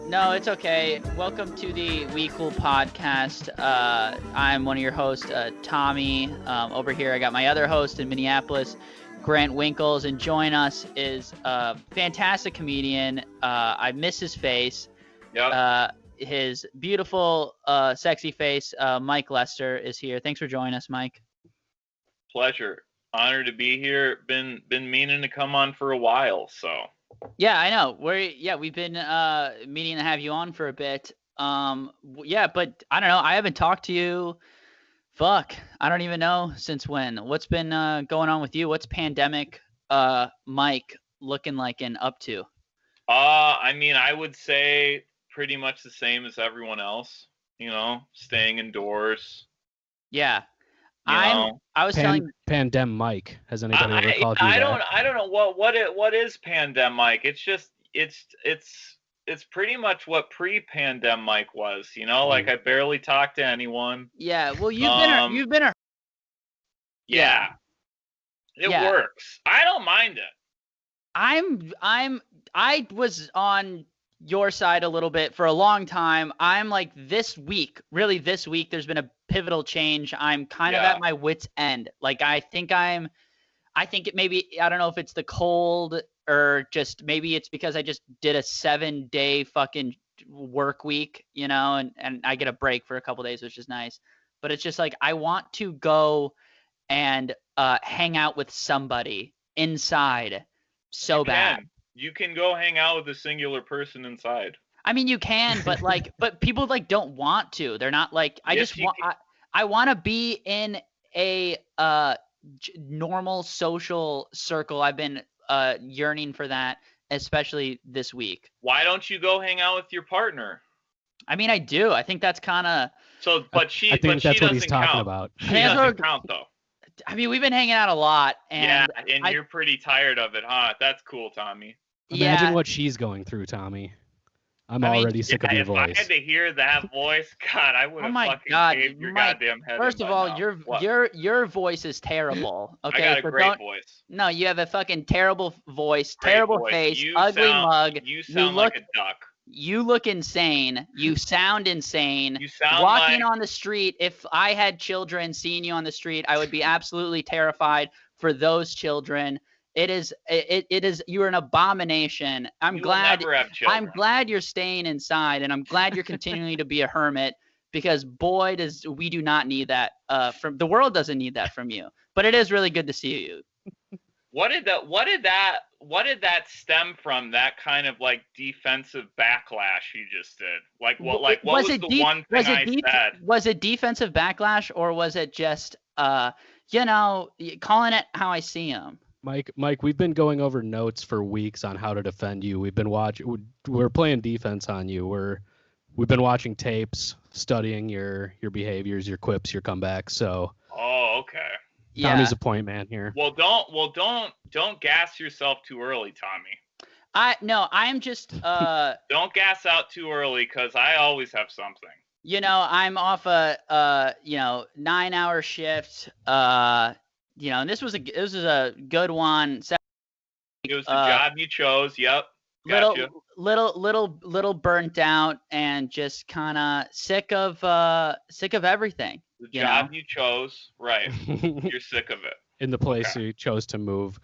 No, it's okay. Welcome to the We Cool podcast. I'm one of your hosts, Tommy. Over here, I got my other host in Minneapolis, Grant Winkles, and join us is a fantastic comedian. I miss his face. Yep. His beautiful, sexy face. Mike Lester is here. Thanks for joining us, Mike. Pleasure. Honored to be here. Been meaning to come on for a while, so. Yeah, I know. We've been meaning to have you on for a bit. Yeah, but I don't know. I haven't talked to you. Fuck, I don't even know since when. What's been going on with you? What's pandemic Mike looking like and up to? I mean, I would say pretty much the same as everyone else. You know, staying indoors. Yeah. I was telling Pandem Mike. Has anybody ever called you that? I don't know what is pandemic. It's just it's pretty much what pre-pandemic was. You know, like I barely talked to anyone. Yeah. Well, you've been a yeah. It works. I don't mind it. I was on your side a little bit for a long time. I'm like this week, there's been a pivotal change. I'm kind of at my wit's end. Like I think it maybe, I don't know if it's the cold or just maybe it's because I just did a 7-day fucking work week, you know, and I get a break for a couple days, which is nice. But it's just like I want to go and hang out with somebody inside so bad. You can go hang out with a singular person inside. I mean, you can, but like, but people like don't want to. They're not like. I want to be in a normal social circle. I've been yearning for that, especially this week. Why don't you go hang out with your partner? I mean, I do. I think that's kind of. So, but she. I think that's what he's talking count. about. She doesn't count though. I mean, we've been hanging out a lot, and you're pretty tired of it, huh? That's cool, Tommy. Imagine what she's going through, Tommy. I'm already sick of your voice. If I had to hear that voice, God, I would have shaved your goddamn head. First of all, your voice is terrible. Okay, I got a great voice. No, you have a fucking terrible voice, terrible face, ugly mug. You sound like a duck. You look insane. You sound insane. You sound walking on the street. If I had children seeing you on the street, I would be absolutely terrified for those children. It is you're an abomination. I'm glad you're staying inside, and I'm glad you're continuing to be a hermit, because boy we do not need that from the world. Doesn't need that from you. But it is really good to see you. What did that stem from? That kind of like defensive backlash you just did? What was the one thing I said? Was it defensive backlash, or was it just calling it how I see him? Mike, we've been going over notes for weeks on how to defend you. We're playing defense on you. We've been watching tapes, studying your behaviors, your quips, your comebacks. So. Oh, okay. Tommy's a point man here. Well, don't gas yourself too early, Tommy. I'm just don't gas out too early, because I always have something. You know, I'm off a 9-hour shift. And this was a good one. It was the job you chose. Yep. Gotcha. Little burnt out, and just kind of sick of everything. The job you chose, right? You're sick of it. In the place you chose to move.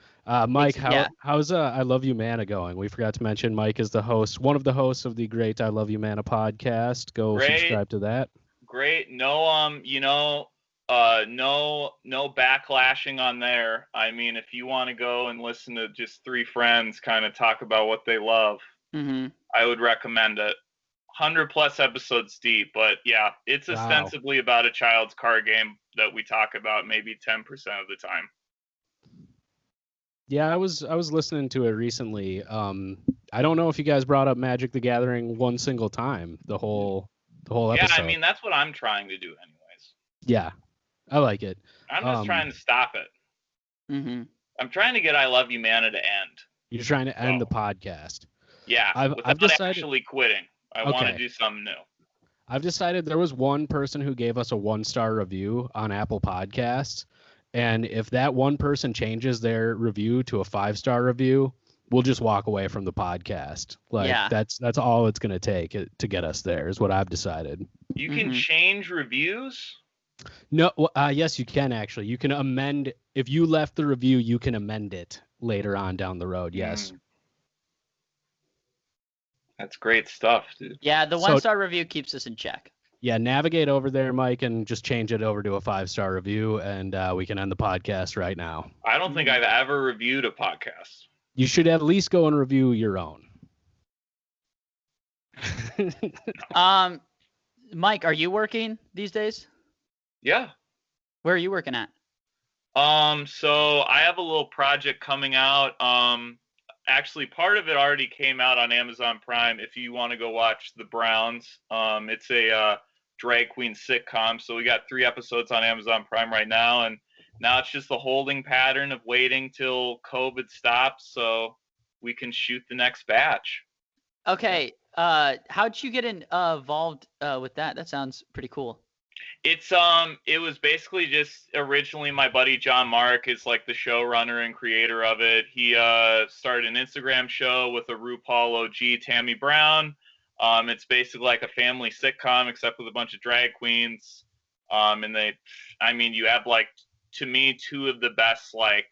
Mike, how's I Love You Manna going? We forgot to mention Mike is one of the hosts of the great I Love You Manna podcast. Go subscribe to that. Great. No, no backlashing on there. I mean, if you want to go and listen to just three friends kind of talk about what they love, I would recommend it. 100+ episodes deep, but yeah, it's ostensibly about a child's card game that we talk about maybe 10% of the time. Yeah, I was listening to it recently. I don't know if you guys brought up Magic the Gathering one single time, the whole episode. Yeah, I mean, that's what I'm trying to do anyways. Yeah, I like it. I'm just trying to stop it. I'm trying to get I Love You Manna to end. You're trying to end the podcast. Yeah, I've decided actually quitting. I want to do something new. I've decided there was one person who gave us a 1-star review on Apple Podcasts, and if that one person changes their review to a 5-star review, we'll just walk away from the podcast. Like that's all it's going to take to get us there is what I've decided. You can change reviews? No, yes, you can actually. You can amend if you left the review, you can amend it later on down the road. Yes. That's great stuff, dude. Yeah, the 1-star review keeps us in check. Yeah, navigate over there, Mike, and just change it over to a 5-star review, and we can end the podcast right now. I don't think I've ever reviewed a podcast. You should at least go and review your own. Mike, are you working these days? Yeah. Where are you working at? So I have a little project coming out. Actually, part of it already came out on Amazon Prime. If you want to go watch The Browns, it's a drag queen sitcom. So we got 3 episodes on Amazon Prime right now, and now it's just the holding pattern of waiting till COVID stops so we can shoot the next batch. Okay. How'd you get involved with that? That sounds pretty cool. It was basically just originally my buddy John Mark is like the showrunner and creator of it. He started an Instagram show with a RuPaul OG, Tammy Brown. It's basically like a family sitcom except with a bunch of drag queens. And you have like, to me, 2 of the best like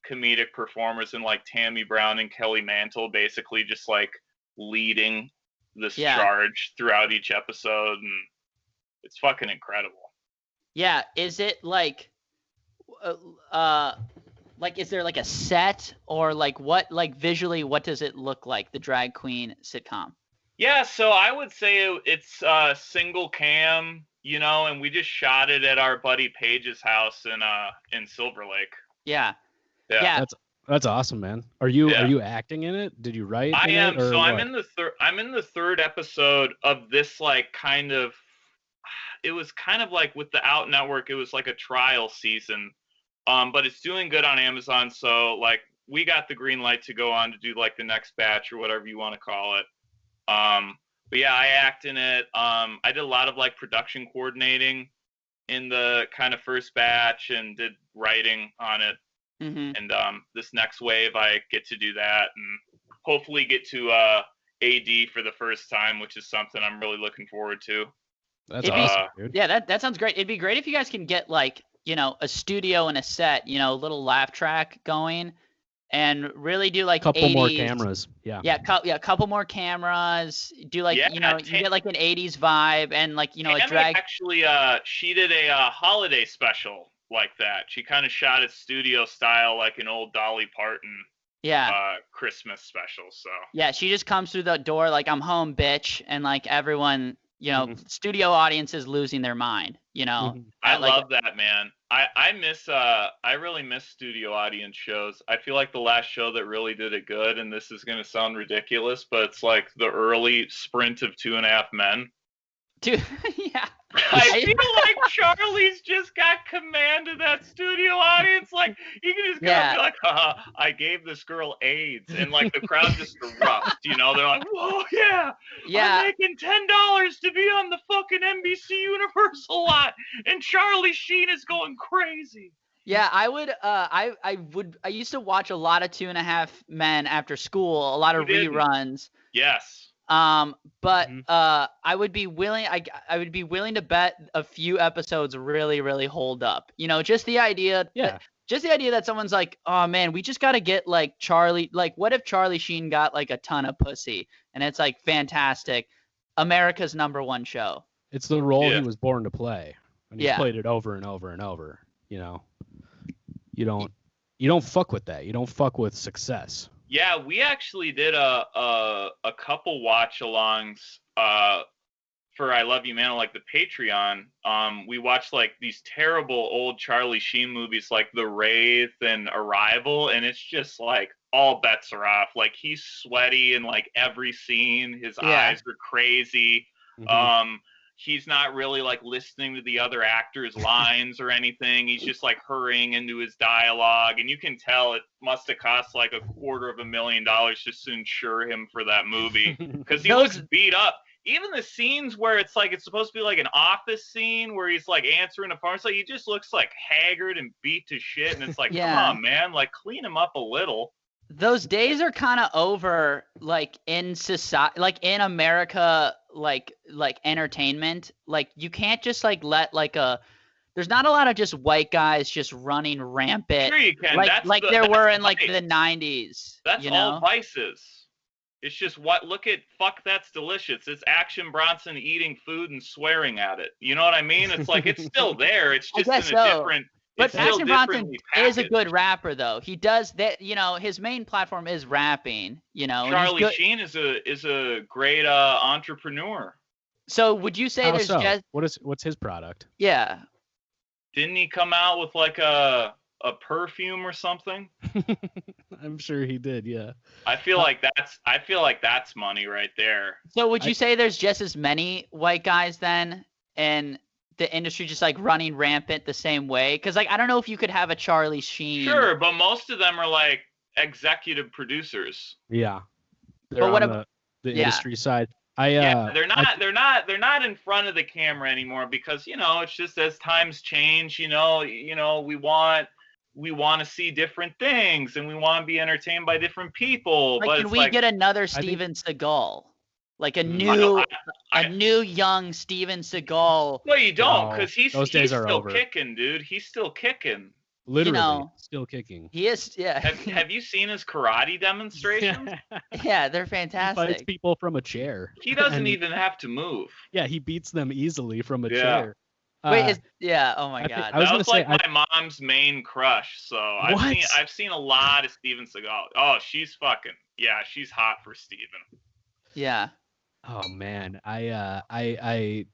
comedic performers in like Tammy Brown and Kelly Mantle, basically just like leading this charge throughout each episode, and it's fucking incredible. Yeah, is it like is there like a set or like what, like visually, what does it look like, the drag queen sitcom? Yeah, so I would say it's single cam, and we just shot it at our buddy Paige's house in Silver Lake. Yeah. That's awesome, man. Are you acting in it? Did you write? I am. It, or so what? I'm in the 3rd episode of this like kind of. It was kind of like with the Out Network. It was like a trial season, but it's doing good on Amazon. So like we got the green light to go on to do like the next batch or whatever you want to call it. But yeah, I act in it. I did a lot of like production coordinating in the kind of first batch and did writing on it. And this next wave, I get to do that and hopefully get to AD for the first time, which is something I'm really looking forward to. That's awesome, dude. Yeah, that sounds great. It'd be great if you guys can get like, a studio and a set, a little laugh track going and really do like couple 80s. More cameras. Yeah. A couple more cameras. Do like, you get like an 80s vibe and like, like drag. Actually, she did a holiday special like that. She kind of shot it studio style like an old Dolly Parton Christmas special. So yeah, she just comes through the door like, I'm home, bitch, and like everyone, studio audience is losing their mind, I love that, man. I really miss studio audience shows. I feel like the last show that really did it good, and this is going to sound ridiculous, but it's like the early sprint of 2.5 Men. Dude, yeah. I feel like Charlie's just got command of that studio audience. Like, you can just go and be like, I gave this girl AIDS. And, like, the crowd just erupt, They're like, whoa, yeah. I'm making $10 to be on the fucking NBC Universal lot. And Charlie Sheen is going crazy. Yeah, I used to watch a lot of 2.5 Men after school, a lot of reruns. Yes. But I would be willing to bet a few episodes really, really hold up. Just the idea that someone's like, oh man, we just got to get like Charlie, like what if Charlie Sheen got like a ton of pussy and it's like fantastic, America's #1 show. It's the role he was born to play, and he's played it over and over and over. You don't fuck with that. You don't fuck with success. Yeah, we actually did a couple watch-alongs for I Love You Man, like the Patreon. We watched like these terrible old Charlie Sheen movies like The Wraith and Arrival, and it's just like all bets are off. Like he's sweaty in like every scene. His eyes are crazy. He's not really like listening to the other actors' lines or anything. He's just like hurrying into his dialogue. And you can tell it must have cost like $250,000 just to insure him for that movie. Because he looks beat up. Even the scenes where it's like, it's supposed to be like an office scene where he's like answering a phone. It's like, he just looks like haggard and beat to shit. And it's like, come on, man, like clean him up a little. those days are kind of over, like in society, like in America, like entertainment. Like you can't just like let like there's not a lot of just white guys just running rampant. Sure you can. Like there were in like the 90s. That's all vices. It's just look at Fuck That's Delicious. It's Action Bronson eating food and swearing at it. You know what I mean? It's like it's still there. It's just in a different. But Action Bronson is a good rapper, though. He does that. You know, his main platform is rapping. You know, Charlie Sheen is a great entrepreneur. So would you say just what's his product? Yeah. Didn't he come out with like a perfume or something? I'm sure he did. Yeah. I feel like that's money right there. So would you say there's just as many white guys then, and the industry just like running rampant the same way? Because like I don't know if you could have a Charlie Sheen. Sure, but most of them are like executive producers. Yeah. They're on the industry side. They're not in front of the camera anymore because it's just as times change. We want to see different things and we want to be entertained by different people. Like, can we get another Steven Seagal? Like a new young Steven Seagal. Well, you don't, because he's still kicking, dude. He's still kicking. Literally, still kicking. He is, yeah. Have you seen his karate demonstrations? Yeah, they're fantastic. He fights people from a chair. He doesn't even have to move. Yeah, he beats them easily from a chair. Wait, oh my God. That was like my mom's main crush. So I've seen a lot of Steven Seagal. Oh, she's hot for Steven. Yeah. Oh man, I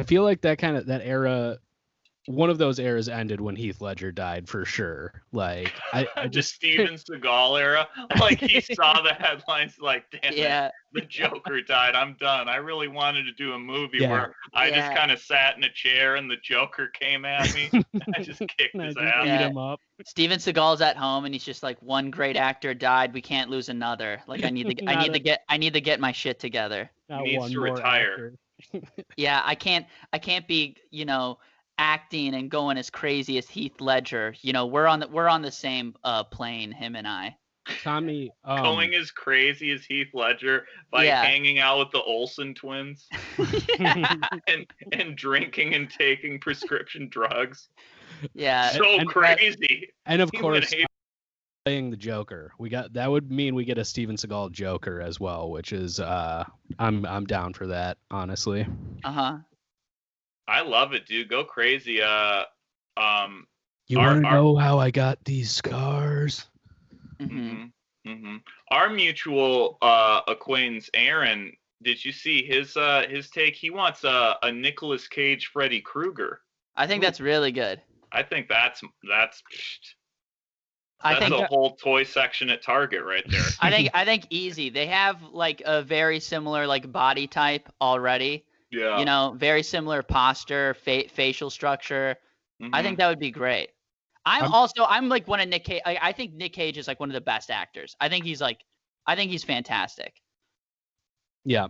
feel like that era, one of those eras ended when Heath Ledger died for sure. Like I just Steven Seagal era. Like he saw the headlines, like damn it, the Joker died. I'm done. I really wanted to do a movie where I just kind of sat in a chair and the Joker came at me. I just kicked his ass. Beat him up. Steven Seagal's at home and he's just like, one great actor died. We can't lose another. Like I need to get my shit together. He needs to retire. Yeah, I can't be, acting and going as crazy as Heath Ledger. We're on the same plane, him and I. Tommy, going as crazy as Heath Ledger by hanging out with the Olsen twins and drinking and taking prescription drugs. Yeah, so crazy. And of course, playing the Joker. That would mean we get a Steven Seagal Joker as well, which is I'm down for that, honestly. I love it, dude. Go crazy. You want to know how I got these scars? Mm-hmm. Our mutual acquaintance Aaron, did you see his take? He wants a Nicolas Cage Freddy Krueger. I think that's really good. I think that's a whole toy section at Target right there. I think easy. They have like a very similar like body type already. Yeah. Very similar posture, facial structure. Mm-hmm. I think that would be great. I'm like one of Nick Cage. I think Nick Cage is like one of the best actors. I think he's fantastic. Yeah.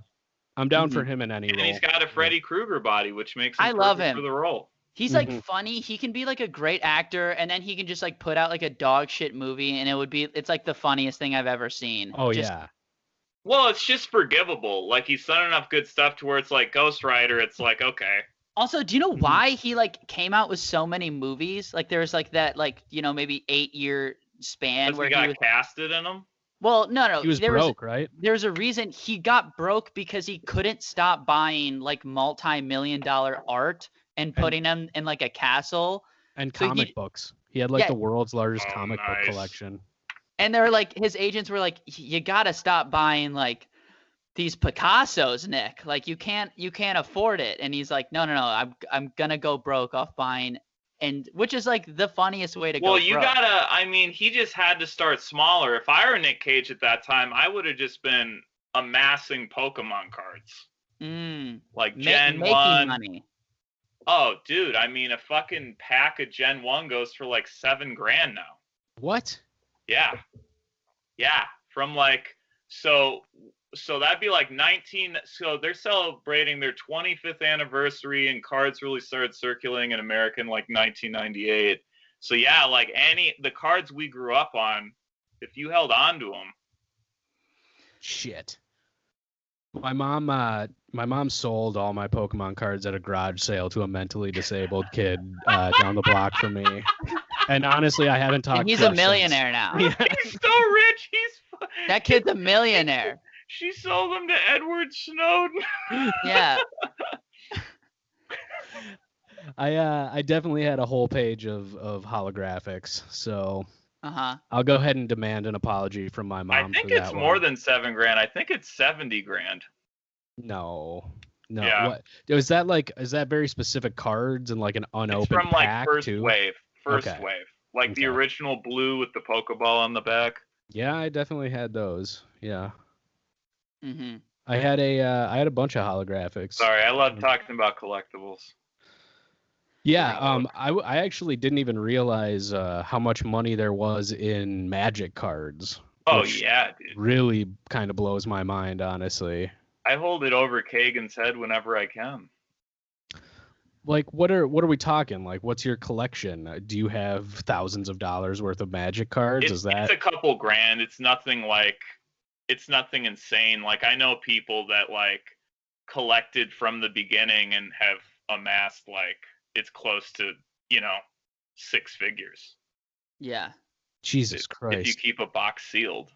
I'm down for him in any role. And he's got a Freddy Krueger body, which makes him love him for the role. He's like funny. He can be like a great actor, and then he can just like put out like a dog shit movie, and it's like the funniest thing I've ever seen. Oh yeah. Well, it's just forgivable. Like he's done enough good stuff to where it's like Ghost Rider. It's like okay. Also, do you know why he like came out with so many movies? Like there's like that like maybe 8-year span where he got casted in them. Well, no. He was broke, right? There's a reason he got broke because he couldn't stop buying like multi-million-dollar art and putting them in like a castle. And comic books. He had like the world's largest comic book collection. And they're like, his agents were like, you gotta stop buying like these Picassos, Nick. Like you can't afford it. And he's like, no, I'm gonna go broke off buying, and which is like the funniest way to go. Well, you broke. He just had to start smaller. If I were Nick Cage at that time, I would have just been amassing Pokemon cards. Like Gen 1. Money. Oh, dude, a fucking pack of Gen 1 goes for like $7,000 now. What? Yeah. From like, so that'd be like 19. So they're celebrating their 25th anniversary, and cards really started circulating in America in like 1998. So yeah, like the cards we grew up on, if you held on to them. Shit. My mom sold all my Pokemon cards at a garage sale to a mentally disabled kid down the block from me. And honestly, I haven't talked. And he's a millionaire now. Yeah. He's so rich. That kid's a millionaire. She sold him to Edward Snowden. Yeah. I definitely had a whole page of holographics, so I'll go ahead and demand an apology from my mom. I think it's more than $7,000. I think it's $70,000. No. Yeah. What is that very specific cards and like an unopened it's from pack like first too? wave, like the original blue with the Pokeball on the back. Yeah, I definitely had those. Yeah. Mm-hmm. I had a bunch of holographics. Sorry, I love talking about collectibles. Yeah, I actually didn't even realize how much money there was in Magic cards. Oh yeah, dude. Really kind of blows my mind, honestly. I hold it over Kagan's head whenever I can. Like, what are we talking? Like, what's your collection? Do you have thousands of dollars worth of Magic cards? It's a couple grand. It's nothing insane. Like, I know people that like collected from the beginning and have amassed like it's close to, 6 figures. Yeah. Jesus Christ. If you keep a box sealed.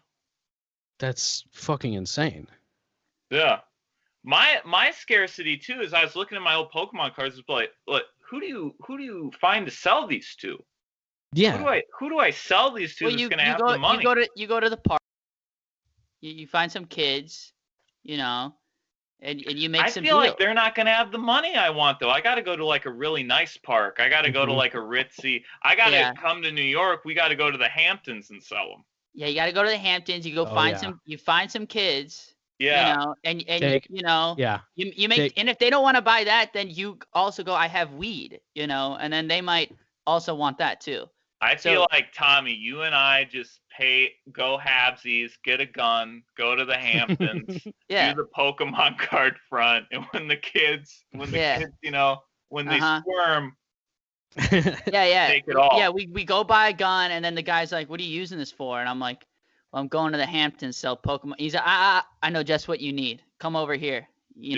That's fucking insane. Yeah. My scarcity too is I was looking at my old Pokemon cards. It's like, look, who do you find to sell these to? Yeah. Who do I sell these to that's gonna have the money? You go to the park. You find some kids, and you make some. I feel like they're not gonna have the money I want though. I got to go to like a really nice park. I got to go to like a ritzy. I got to come to New York. We got to go to the Hamptons and sell them. Yeah, you got to go to the Hamptons. You go find some. You find some kids. Yeah. And yeah. You make and if they don't want to buy that, then you also go, I have weed, and then they might also want that too. I feel like, Tommy, you and I just go halvesies, get a gun, go to the Hamptons, do the Pokemon card front, and when the kids, when they squirm, take it all. Yeah, we go buy a gun, and then the guy's like, what are you using this for? And I'm like, well, I'm going to the Hamptons, sell Pokemon. He's like, I know just what you need. Come over here. He's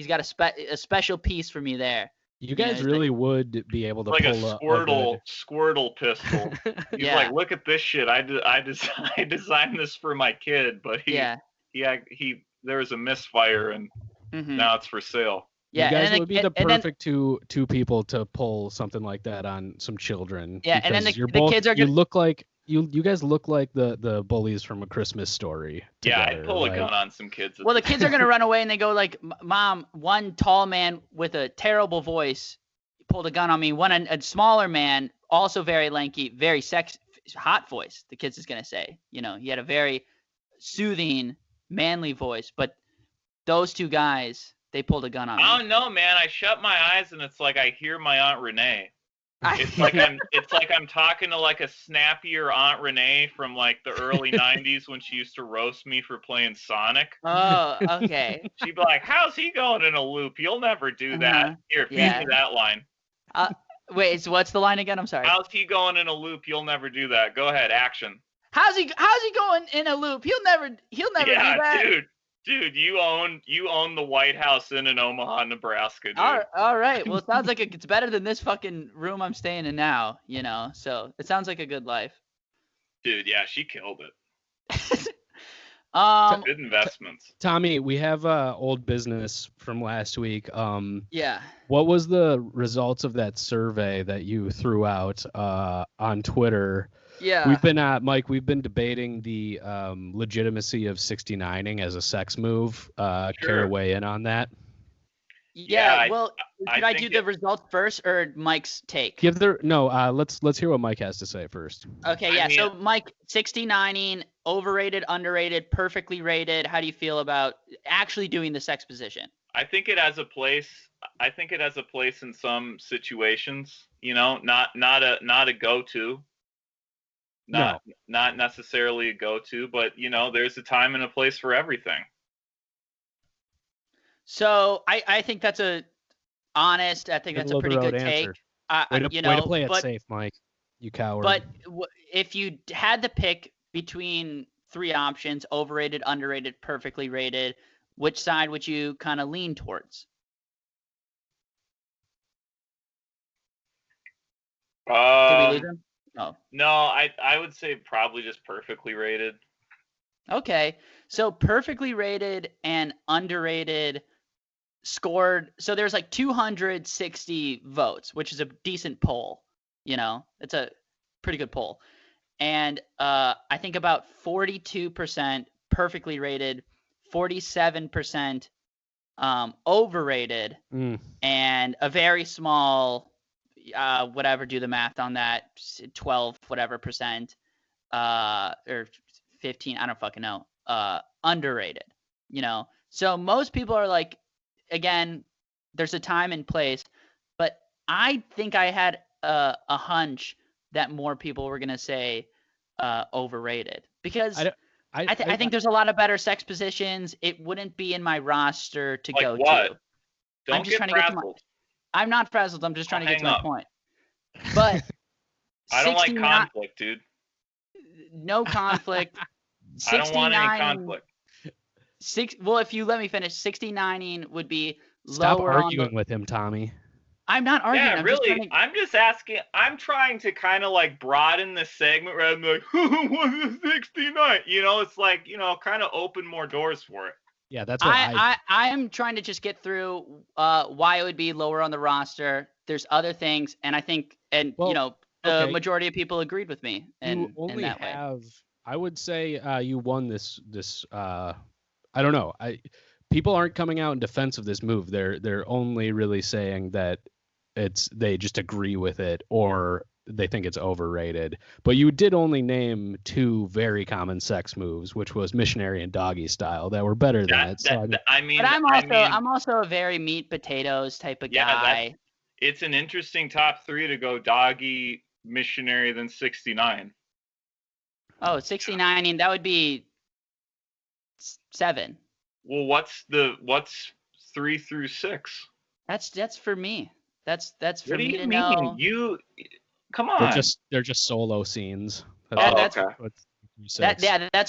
got a special piece for me there. You guys really would be able to like pull a Squirtle pistol. He's like, look at this shit. I designed this for my kid, but there was a misfire and now it's for sale. Yeah, you guys would be the perfect two people to pull something like that on some children. Yeah, and then the kids are you look like you guys look like the bullies from A Christmas Story together. Yeah, I'd pull a gun on some kids. Well, the kids are gonna run away and they go like, Mom, one tall man with a terrible voice pulled a gun on me. One a smaller man, also very lanky, very hot voice. The kids is gonna say, he had a very soothing, manly voice. But those two guys, they pulled a gun on me. Oh no, man! I shut my eyes and it's like I hear my Aunt Renee. It's like I'm talking to like a snappier Aunt Renee from like the early 90s when she used to roast me for playing Sonic. Oh, okay. She'd be like, how's he going in a loop? You'll never do that. Here, feed me that line. Wait, so what's the line again? I'm sorry. How's he going in a loop? You'll never do that. Go ahead, action. How's he going in a loop? He'll never do that. Dude, you own the White House in Omaha, Nebraska, dude. All right. Well, it sounds like it's better than this fucking room I'm staying in now, So it sounds like a good life. Dude, yeah, she killed it. Good investments. Tommy, we have old business from last week. Yeah. What was the results of that survey that you threw out on Twitter? Yeah. We've been debating the legitimacy of 69ing as a sex move. Sure. Care to weigh in on that? Yeah. Well, should I do the results first or Mike's take? Let's hear what Mike has to say first. Okay. Yeah. So Mike, 69ing, overrated, underrated, perfectly rated. How do you feel about actually doing the sex position? I think it has a place. I think it has a place in some situations. Not a go-to. Not necessarily a go-to, but there's a time and a place for everything. So I think that's a pretty good take. Way to play it safe, Mike. You coward. But if you had to pick between 3 options: overrated, underrated, perfectly rated, which side would you kind of lean towards? Did we lose him? Oh. No, I would say probably just perfectly rated. Okay, so perfectly rated and underrated scored. So there's like 260 votes, which is a decent poll. It's a pretty good poll. And I think about 42% perfectly rated, 47% overrated, and a very small, whatever, do the math on that, 12 whatever percent, or 15, I don't fucking know, underrated. So most people are like, again, there's a time and place, but I think I had a hunch that more people were gonna say overrated, because I think there's a lot of better sex positions. It wouldn't be in my roster to go to. I'm just trying to get to my. I'm not frazzled. I'm just trying to get to my point. But I don't like conflict, dude. No conflict. I don't want any conflict. Well, if you let me finish, 69ing would be Stop lower. Stop arguing with him, Tommy. I'm not arguing. Yeah, really. I'm just asking. I'm trying to kind of like broaden the segment rather than like, what's 69? It's like, kind of open more doors for it. Yeah, that's what I am trying to just get through why it would be lower on the roster. There's other things, and I think, the majority of people agreed with me. You only have, I would say, you won this. I don't know. People aren't coming out in defense of this move. They're only really saying that they just agree with it, or they think it's overrated. But you did only name 2 very common sex moves, which was missionary and doggy style, that were better than it. So but I'm also a very meat potatoes type of guy. It's an interesting top 3 to go doggy, missionary, then 69. Oh, 69, that would be 7. Well, what's 3 through 6? That's for me. That's for me to know. What do you mean? You come on. They're just solo scenes. That's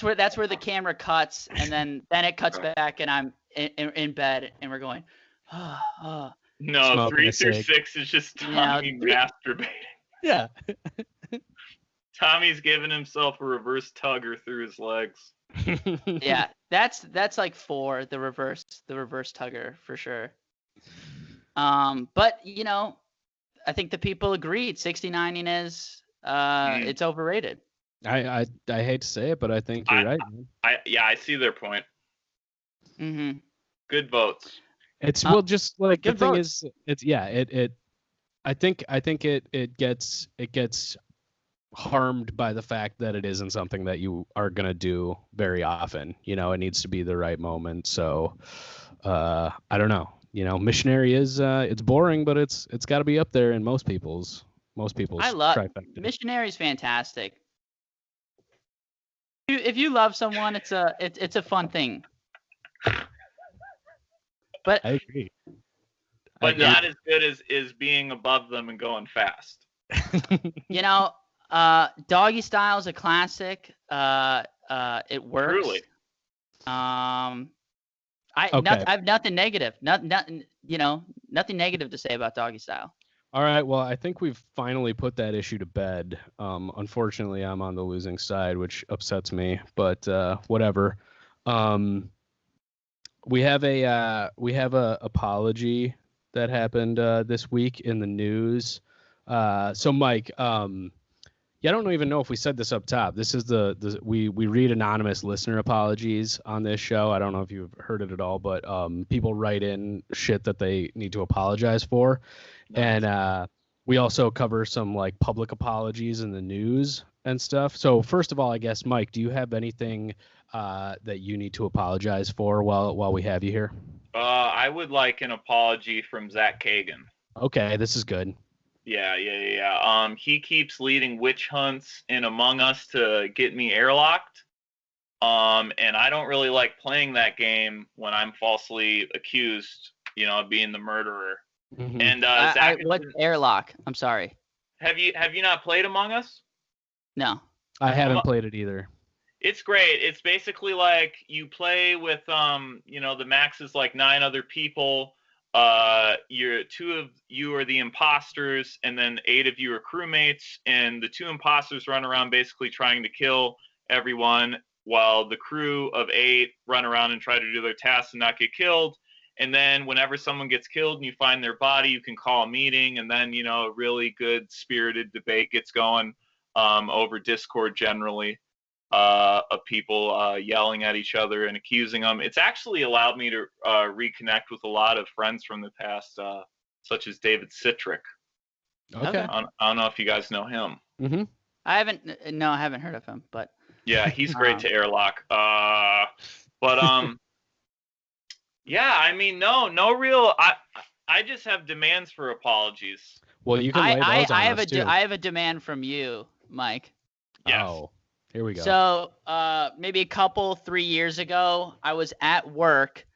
where the camera cuts, and then it cuts back, and I'm in bed, and we're going. No, 3 through 6 is just Tommy masturbating. Yeah. Tommy's giving himself a reverse tugger through his legs. Yeah, that's like 4, the reverse tugger for sure. But I think the people agreed 69 is it's overrated. I hate to say it, but I think you're right. I see their point. Mm-hmm. Good votes. It's just like the thing is, it's I think it gets harmed by the fact that it isn't something that you are gonna do very often. It needs to be the right moment. So I don't know. Missionary is it's boring, but it's got to be up there in most people's I love trifecta. Missionary is fantastic. If you love someone, it's a fun thing. But I agree. But not as good as being above them and going fast. Doggy Style is a classic. It works. Truly. I have nothing negative. Nothing negative to say about Doggy Style. All right. Well, I think we've finally put that issue to bed. Unfortunately, I'm on the losing side, which upsets me. But whatever. We have a apology that happened this week in the news. So Mike, I don't even know if we said this up top. This is we read anonymous listener apologies on this show. I don't know if you've heard it at all, but people write in shit that they need to apologize for. Nice. And we also cover some like public apologies in the news and stuff. So first of all, I guess, Mike, do you have anything that you need to apologize for while we have you here? I would like an apology from Zach Kagan. Okay, this is good. Yeah. He keeps leading witch hunts in Among Us to get me airlocked. And I don't really like playing that game when I'm falsely accused, of being the murderer. Mm-hmm. And Zach, what's airlock? I'm sorry. Have you not played Among Us? No. I haven't played it either. It's great. It's basically like you play with, the max is like 9 other people. Two of you are the imposters, and then 8 of you are crewmates, and the 2 imposters run around basically trying to kill everyone, while the crew of 8 run around and try to do their tasks and not get killed. And then whenever someone gets killed and you find their body, you can call a meeting, and then, a really good spirited debate gets going over Discord generally. Of people yelling at each other and accusing them. It's actually allowed me to reconnect with a lot of friends from the past, such as David Citrick. Okay. I don't know if you guys know him. Mm-hmm. I haven't heard of him, but yeah, he's great to airlock. Yeah, I mean, no real. I just have demands for apologies. Well, you can lay those on us too. I have a demand from you, Mike. Yes. Oh. Here we go. So, maybe 3 years ago, I was at work,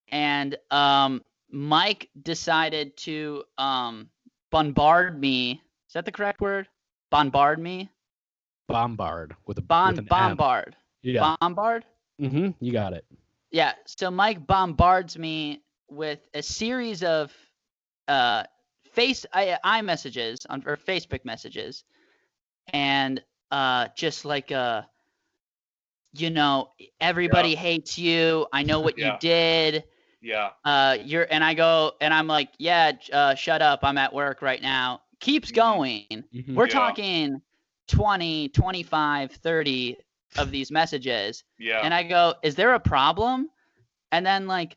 and Mike decided to bombard me. Is that the correct word? Bombard me? Bombard with an bombard. M. Yeah. Bombard? Mm-hmm. You got it. Yeah. So Mike bombards me with a series of iMessages or Facebook messages, and just like everybody hates you. I know what you did. Yeah. And I go and I'm like, shut up. I'm at work right now. Keeps going. Mm-hmm. We're talking 20, 25, 30 of these messages. Yeah. And I go, is there a problem? And then Mike's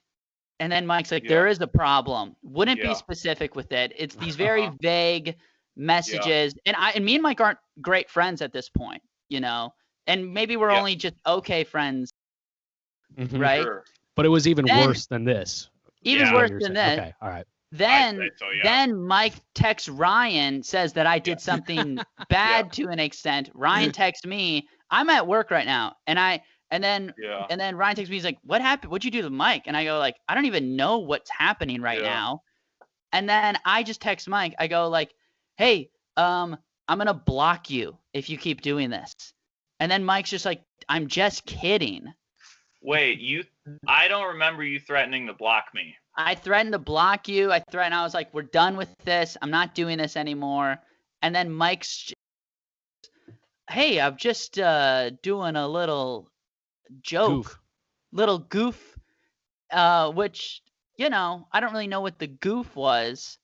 like, there is a problem. Wouldn't be specific with it. It's these very vague messages. And me and Mike aren't great friends at this point, and maybe we're only just okay friends, right? Sure. But it was even worse than this. Even worse than this. Okay, all right. Then Mike texts Ryan, says that I did something bad to an extent. Ryan texts me, I'm at work right now, and then Ryan texts me, he's like, what happened? What'd you do to Mike? And I go like, I don't even know what's happening right now. And then I just text Mike. I go like, hey, I'm gonna block you if you keep doing this. And then Mike's just like, I'm just kidding. Wait, I don't remember you threatening to block me. I threatened to block you. I was like, we're done with this. I'm not doing this anymore. And then Mike's, hey, I'm just doing a little joke, little goof, which, I don't really know what the goof was,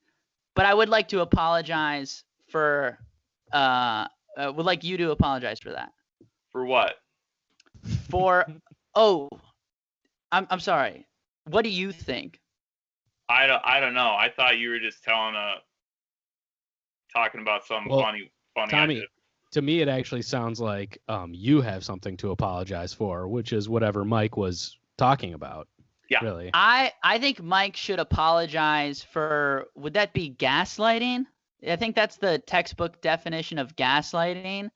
but I would like to apologize for, would like you to apologize for that. For what? I'm sorry. What do you think? I don't know. I thought you were just talking about something funny. Tommy, to me, it actually sounds like you have something to apologize for, which is whatever Mike was talking about. Yeah. Really. I think Mike should apologize for, would that be gaslighting? I think that's the textbook definition of gaslighting.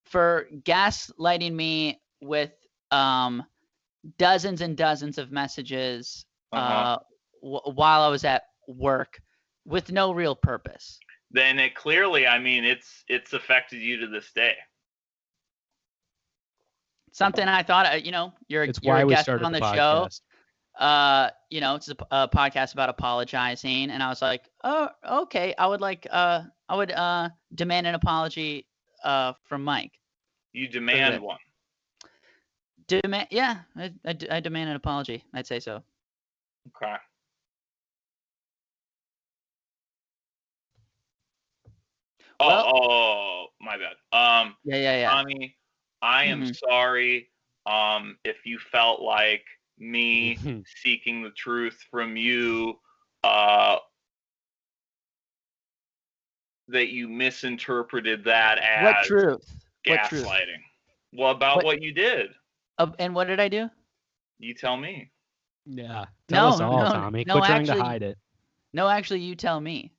For gaslighting me with dozens and dozens of messages while I was at work with no real purpose. Then it clearly, it's affected you to this day. Something I thought, you're a guest on the show. It's a podcast about apologizing, and I was like, oh, okay, I would demand an apology from Mike. You demand one. I demand an apology. I'd say so. Okay. My bad. Yeah. Tommy, I am sorry if you felt like me seeking the truth from you, that you misinterpreted that as what truth? Gaslighting. Well, about what you did. And what did I do? You tell me. Yeah. Tell us all, Tommy. Quit trying to hide it. No, actually, you tell me.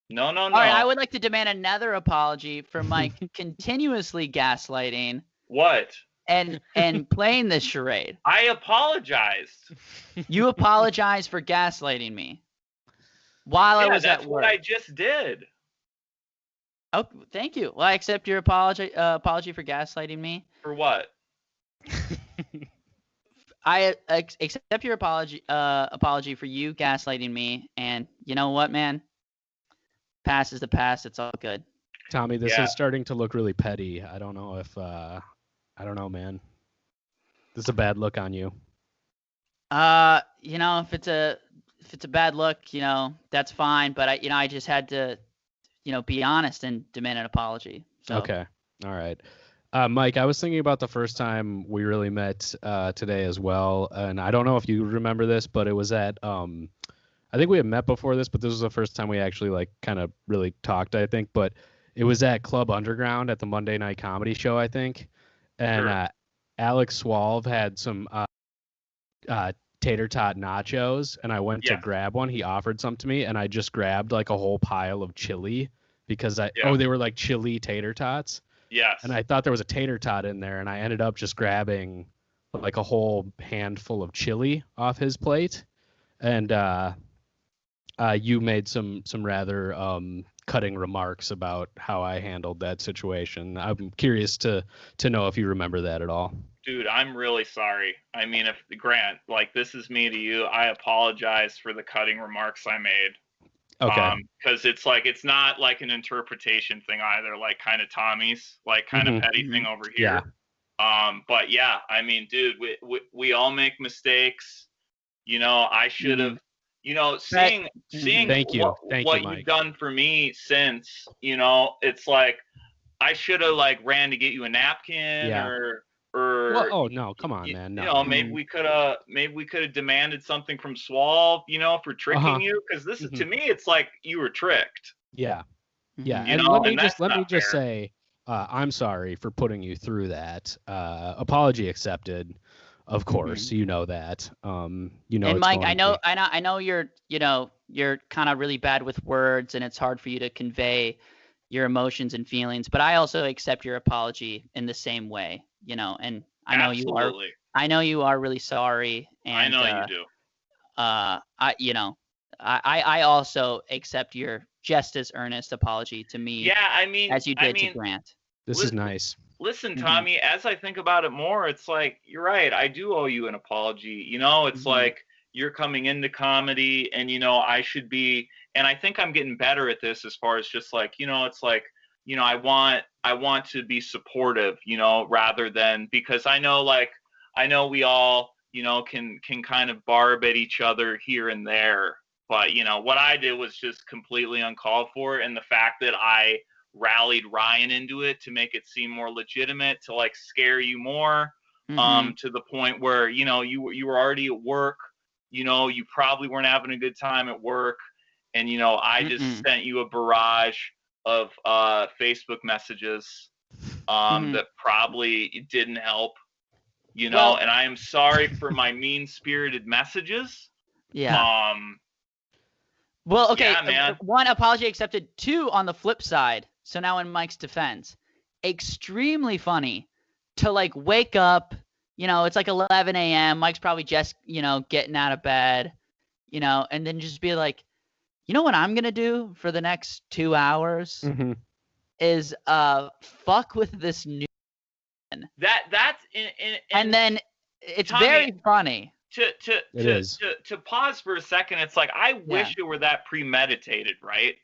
No. All right, I would like to demand another apology for Mike continuously gaslighting. What? And playing this charade. I apologized. You apologized for gaslighting me while I was at work. That's what I just did. Oh, thank you. Well, I accept your apology for gaslighting me. For what? I accept your apology for you gaslighting me, and you know what, man? Past is the past. It's all good. Tommy, this is starting to look really petty. I don't know if I don't know, man. This is a bad look on you. You know, if it's a bad look, you know, that's fine. But I just had to, you know, be honest and demand an apology. So. Okay. All right. Mike, I was thinking about the first time we really met today as well, and I don't know if you remember this, but it was at I think we had met before this, but this was the first time we actually like kind of really talked, I think. But it was at Club Underground at the Monday Night Comedy Show, I think, and Sure. Alex Swalve had some tater tot nachos, and I went to grab one. He offered some to me, and I just grabbed like a whole pile of chili because they were like chili tater tots. Yes. And I thought there was a tater tot in there, and I ended up just grabbing like a whole handful of chili off his plate. And you made some rather cutting remarks about how I handled that situation. I'm curious to know if you remember that at all. Dude, I'm really sorry. I mean, if Grant, like, this is me to you, I apologize for the cutting remarks I made. Okay. Because it's like, it's not like an interpretation thing either, like kind of Tommy's, like kind of petty thing over here. Yeah. But yeah, I mean, dude, we all make mistakes. You know, I should have, you know, seeing Thank you. what Mike. you've done for me since, you know, it's like, I should have like ran to get you a napkin or well, oh no, come on, man. No. You know, maybe we could have demanded something from Swalve, you know, for tricking you, because this is to me, it's like you were tricked. Yeah. Yeah. You And know, let me just say, I'm sorry for putting you through that. Apology accepted, of course. You know that. You know. And Mike, I know you're kind of really bad with words, and it's hard for you to convey your emotions and feelings. But I also accept your apology in the same way. You know, and I know Absolutely. you are really sorry. And I know you do. I also accept your just as earnest apology to me. Yeah, I mean, as you did to Grant. This is nice. Listen, Tommy, as I think about it more, it's like, you're right. I do owe you an apology. You know, it's like you're coming into comedy, and, you know, I should be, and I think I'm getting better at this as far as just like, you know, it's like, you know, I want to be supportive, you know, rather than, because I know we all, you know, can kind of barb at each other here and there. But, you know, what I did was just completely uncalled for. And the fact that I rallied Ryan into it to make it seem more legitimate, to like scare you more, to the point where, you know, you were already at work, you know, you probably weren't having a good time at work. And, you know, I just sent you a barrage of Facebook messages that probably didn't help, you know, and I am sorry for my mean-spirited messages. Yeah. Well, okay, yeah, man. One, apology accepted. Two, on the flip side, so now in Mike's defense, extremely funny to like wake up, you know, it's like 11 a.m. Mike's probably just, you know, getting out of bed, you know, and then just be like, you know what I'm going to do for the next 2 hours is fuck with this new That's and then it's Tommy, very funny. To pause for a second, it's like, I wish it were that premeditated, right?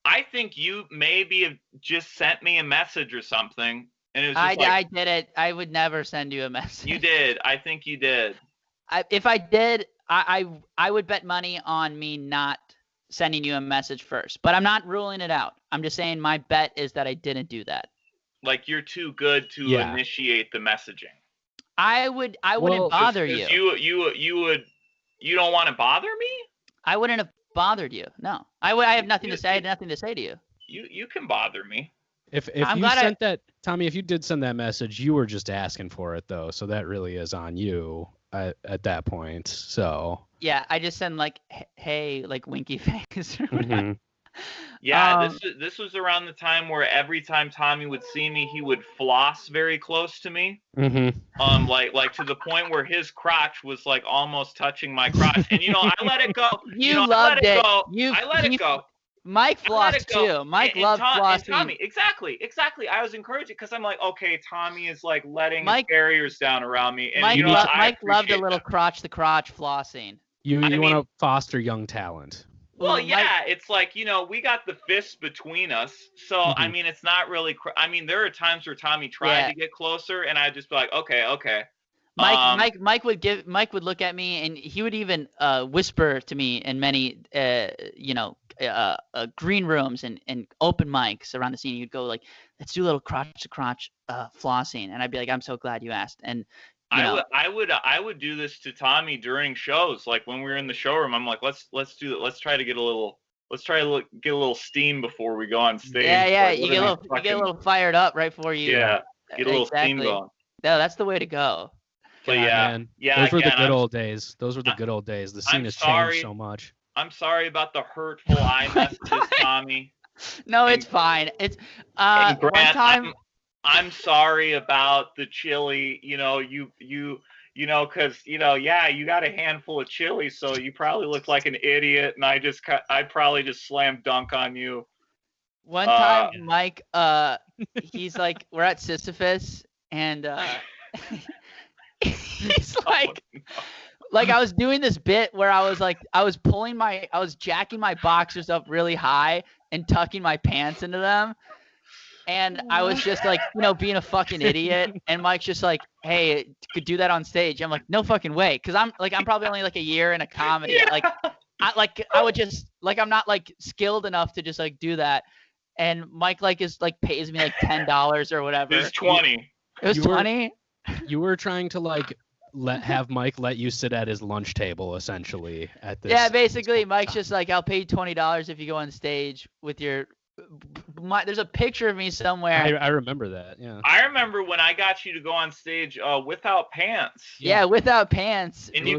I think you maybe have just sent me a message or something, and it was just I did it. I would never send you a message. You did. I think you did. If I did, I would bet money on me not sending you a message first. But I'm not ruling it out. I'm just saying my bet is that I didn't do that. Like, you're too good to initiate the messaging. I wouldn't bother you. You don't want to bother me? I wouldn't have bothered you. No. I have nothing to say. I had nothing to say to you. You can bother me. If you sent that, Tommy, if you did send that message, you were just asking for it though. So that really is on you at that point. So yeah, I just send like, hey, like winky face. Yeah, this was around the time where every time Tommy would see me, he would floss very close to me. Like to the point where his crotch was like almost touching my crotch. And you know, I let it go. I let it go. Mike flossed too. Mike loved flossing. And Tommy, exactly. I was encouraging because I'm like, okay, Tommy is like letting his barriers down around me. And Mike loved a little crotch to crotch flossing. You want to foster young talent. Well, yeah, it's like, we got the fists between us. So, I mean, it's not really, there are times where Tommy tried to get closer and I'd just be like, okay. Mike would look at me and he would even whisper to me in many, green rooms and open mics around the scene. He'd go like, let's do a little crotch to crotch flossing. And I'd be like, I'm so glad you asked. And I would do this to Tommy during shows, like when we were in the showroom. I'm like, let's do it. Let's try to get a little steam before we go on stage. Yeah, like, you get a little fired up right before you. Yeah, get a little steam going. No, that's the way to go. But man. Those were the good old days. The scene has changed so much. I'm sorry about the hurtful eye messages, Tommy. No, it's fine. It's Grant, one time. I'm sorry about the chili, because, you got a handful of chili, so you probably look like an idiot, and I probably just slam dunk on you. One time, Mike, he's like, we're at Sisyphus, and he's like, I was doing this bit where I was jacking my boxers up really high and tucking my pants into them. And I was just like, being a fucking idiot. And Mike's just like, hey, could do that on stage. I'm like, no fucking way. Cause I'm probably only like a year in a comedy. Yeah. I would just I'm not like skilled enough to just like do that. And Mike pays me like $10 or whatever. It was 20. It was 20. You were trying to have Mike let you sit at his lunch table essentially at this. Yeah, basically Mike's just like, I'll pay you $20 if you go on stage with your. There's a picture of me somewhere. I remember that. Yeah. I remember when I got you to go on stage without pants. Yeah, without pants. And you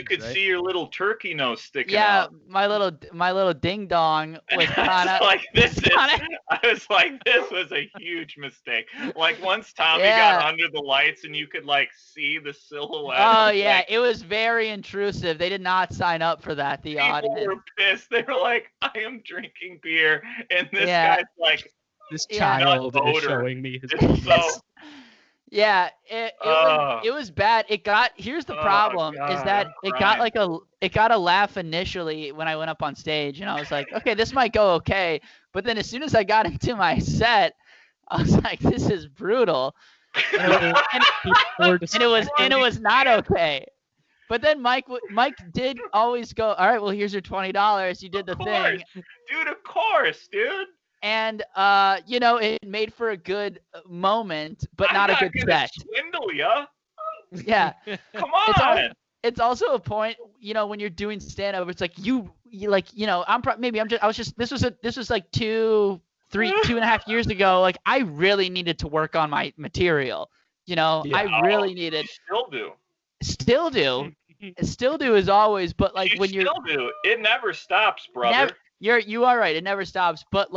could see your little turkey nose sticking Yeah, out. my little ding dong was kind of like this. I was like, this was a huge mistake. Like once Tommy got under the lights and you could see the silhouette. Oh yeah, it was very intrusive. They did not sign up for that. The audience. People were pissed. They were like, I am drinking beer. And this guy's like, this child is showing me his penis. Yeah, it was bad. Here's the problem is that it got a laugh initially when I went up on stage, and I was like, okay, this might go okay. But then as soon as I got into my set, I was like, this is brutal. And it was not okay. But then Mike did always go, all right, well, here's your $20. You did the thing. Dude, of course, dude. And, it made for a good moment, but not a good set. Swindle ya. Yeah. Come on. It's also a point, when you're doing stand-up, it's like this was like 2.5 years ago. Like, I really needed to work on my material. I really needed. Still do as always, but when you're still do, it never stops, brother. You are right, it never stops. But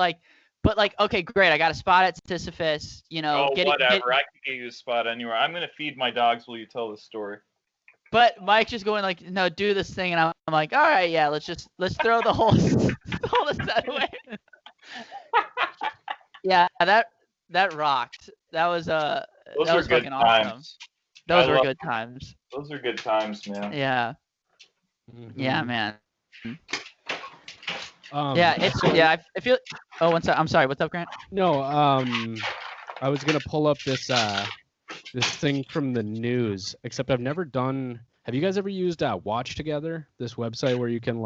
okay, great, I got a spot at Sisyphus. Whatever. I could get you a spot anywhere. I'm gonna feed my dogs while you tell this story. But Mike's just going no, do this thing, and I'm like, all right, yeah, let's throw the whole set away. Yeah, that rocked. That was fucking awesome. Those were good times. Those are good times, man. Yeah. Mm-hmm. Yeah, man. I feel. Oh, one second. I'm sorry. What's up, Grant? No. I was gonna pull up this thing from the news. Except I've never done. Have you guys ever used Watch Together? This website where you can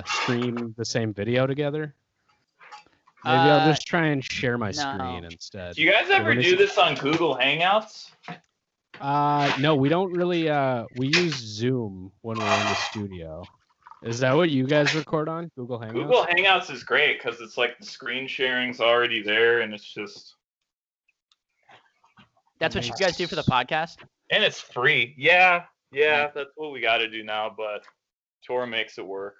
stream the same video together. Maybe I'll just try and share my screen instead. Do you guys ever do this on Google Hangouts? No, we don't really. We use Zoom when we're in the studio. Is that what you guys record on? Google Hangouts? Google Hangouts is great because it's like the screen sharing's already there, and it's just. That's what you guys do for the podcast? And it's free. Yeah, that's what we got to do now, but Tor makes it work.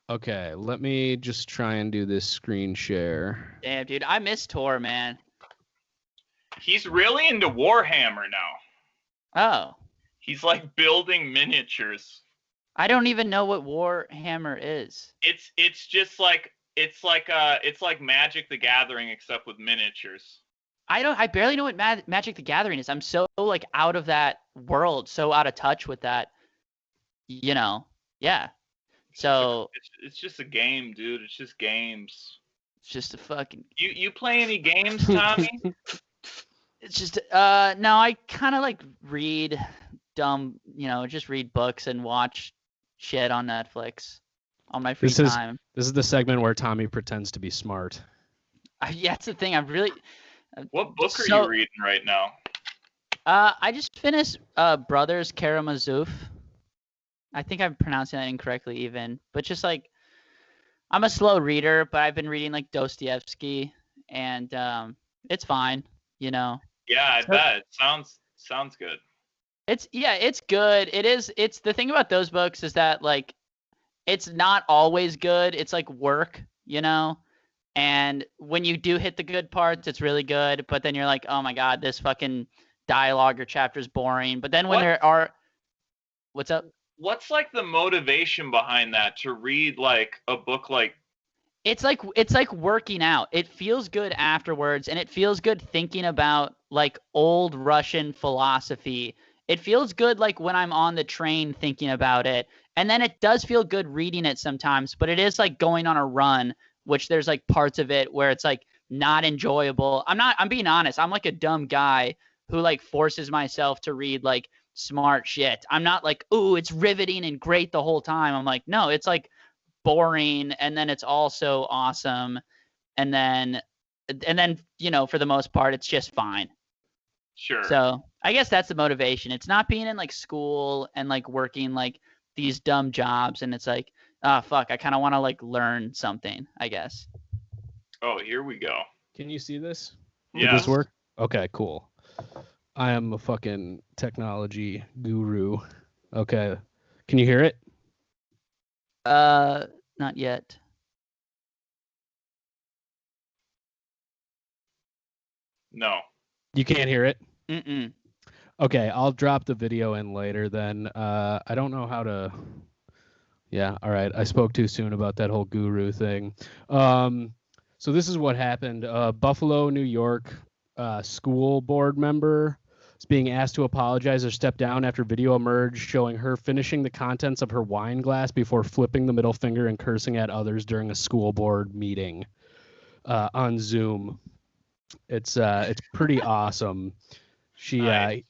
Okay, let me just try and do this screen share. Damn, dude, I miss Tor, man. He's really into Warhammer now. Oh. He's building miniatures. I don't even know what Warhammer is. It's just like it's like Magic the Gathering except with miniatures. I barely know what Magic the Gathering is. I'm so like out of that world, so out of touch with that. Yeah. So it's just a game, dude. It's just games. It's just a fucking. You play any games, Tommy? It's just no. I kind of like read just read books and watch shit on Netflix on my free time. This is the segment where Tommy pretends to be smart. Yeah, that's the thing. I'm really. What book are you reading right now? I just finished Brothers Karamazov. I think I'm pronouncing that incorrectly even, but just like I'm a slow reader, but I've been reading like Dostoevsky, and it's fine, Yeah, I bet it sounds good. It's good. It's the thing about those books is that like it's not always good. It's like work, and when you do hit the good parts, it's really good. But then you're like, oh my god, this fucking dialogue or chapter is boring. But then when there are, what's up? What's like the motivation behind that to read like a book like? It's like working out. It feels good afterwards, and it feels good thinking about like old Russian philosophy. It feels good like when I'm on the train thinking about it. And then it does feel good reading it sometimes, but it is like going on a run, which there's like parts of it where it's like not enjoyable. I'm being honest. I'm like a dumb guy who like forces myself to read like smart shit. I'm not like, ooh, it's riveting and great the whole time. I'm like, no, it's like boring, and then it's also awesome, and then for the most part it's just fine. Sure. So I guess that's the motivation. It's not being in like school and like working like these dumb jobs, and it's like, oh fuck, I kind of want to like learn something, I guess. Oh, here we go. Can you see this? Yeah. Does this work? Okay, cool. I am a fucking technology guru. Okay. Can you hear it? Not yet. No. You can't hear it? Mm-mm. Okay, I'll drop the video in later then. I don't know how to... Yeah, all right. I spoke too soon about that whole guru thing. So this is what happened. Buffalo, New York school board member is being asked to apologize or step down after video emerged showing her finishing the contents of her wine glass before flipping the middle finger and cursing at others during a school board meeting on Zoom. It's pretty awesome. She nice.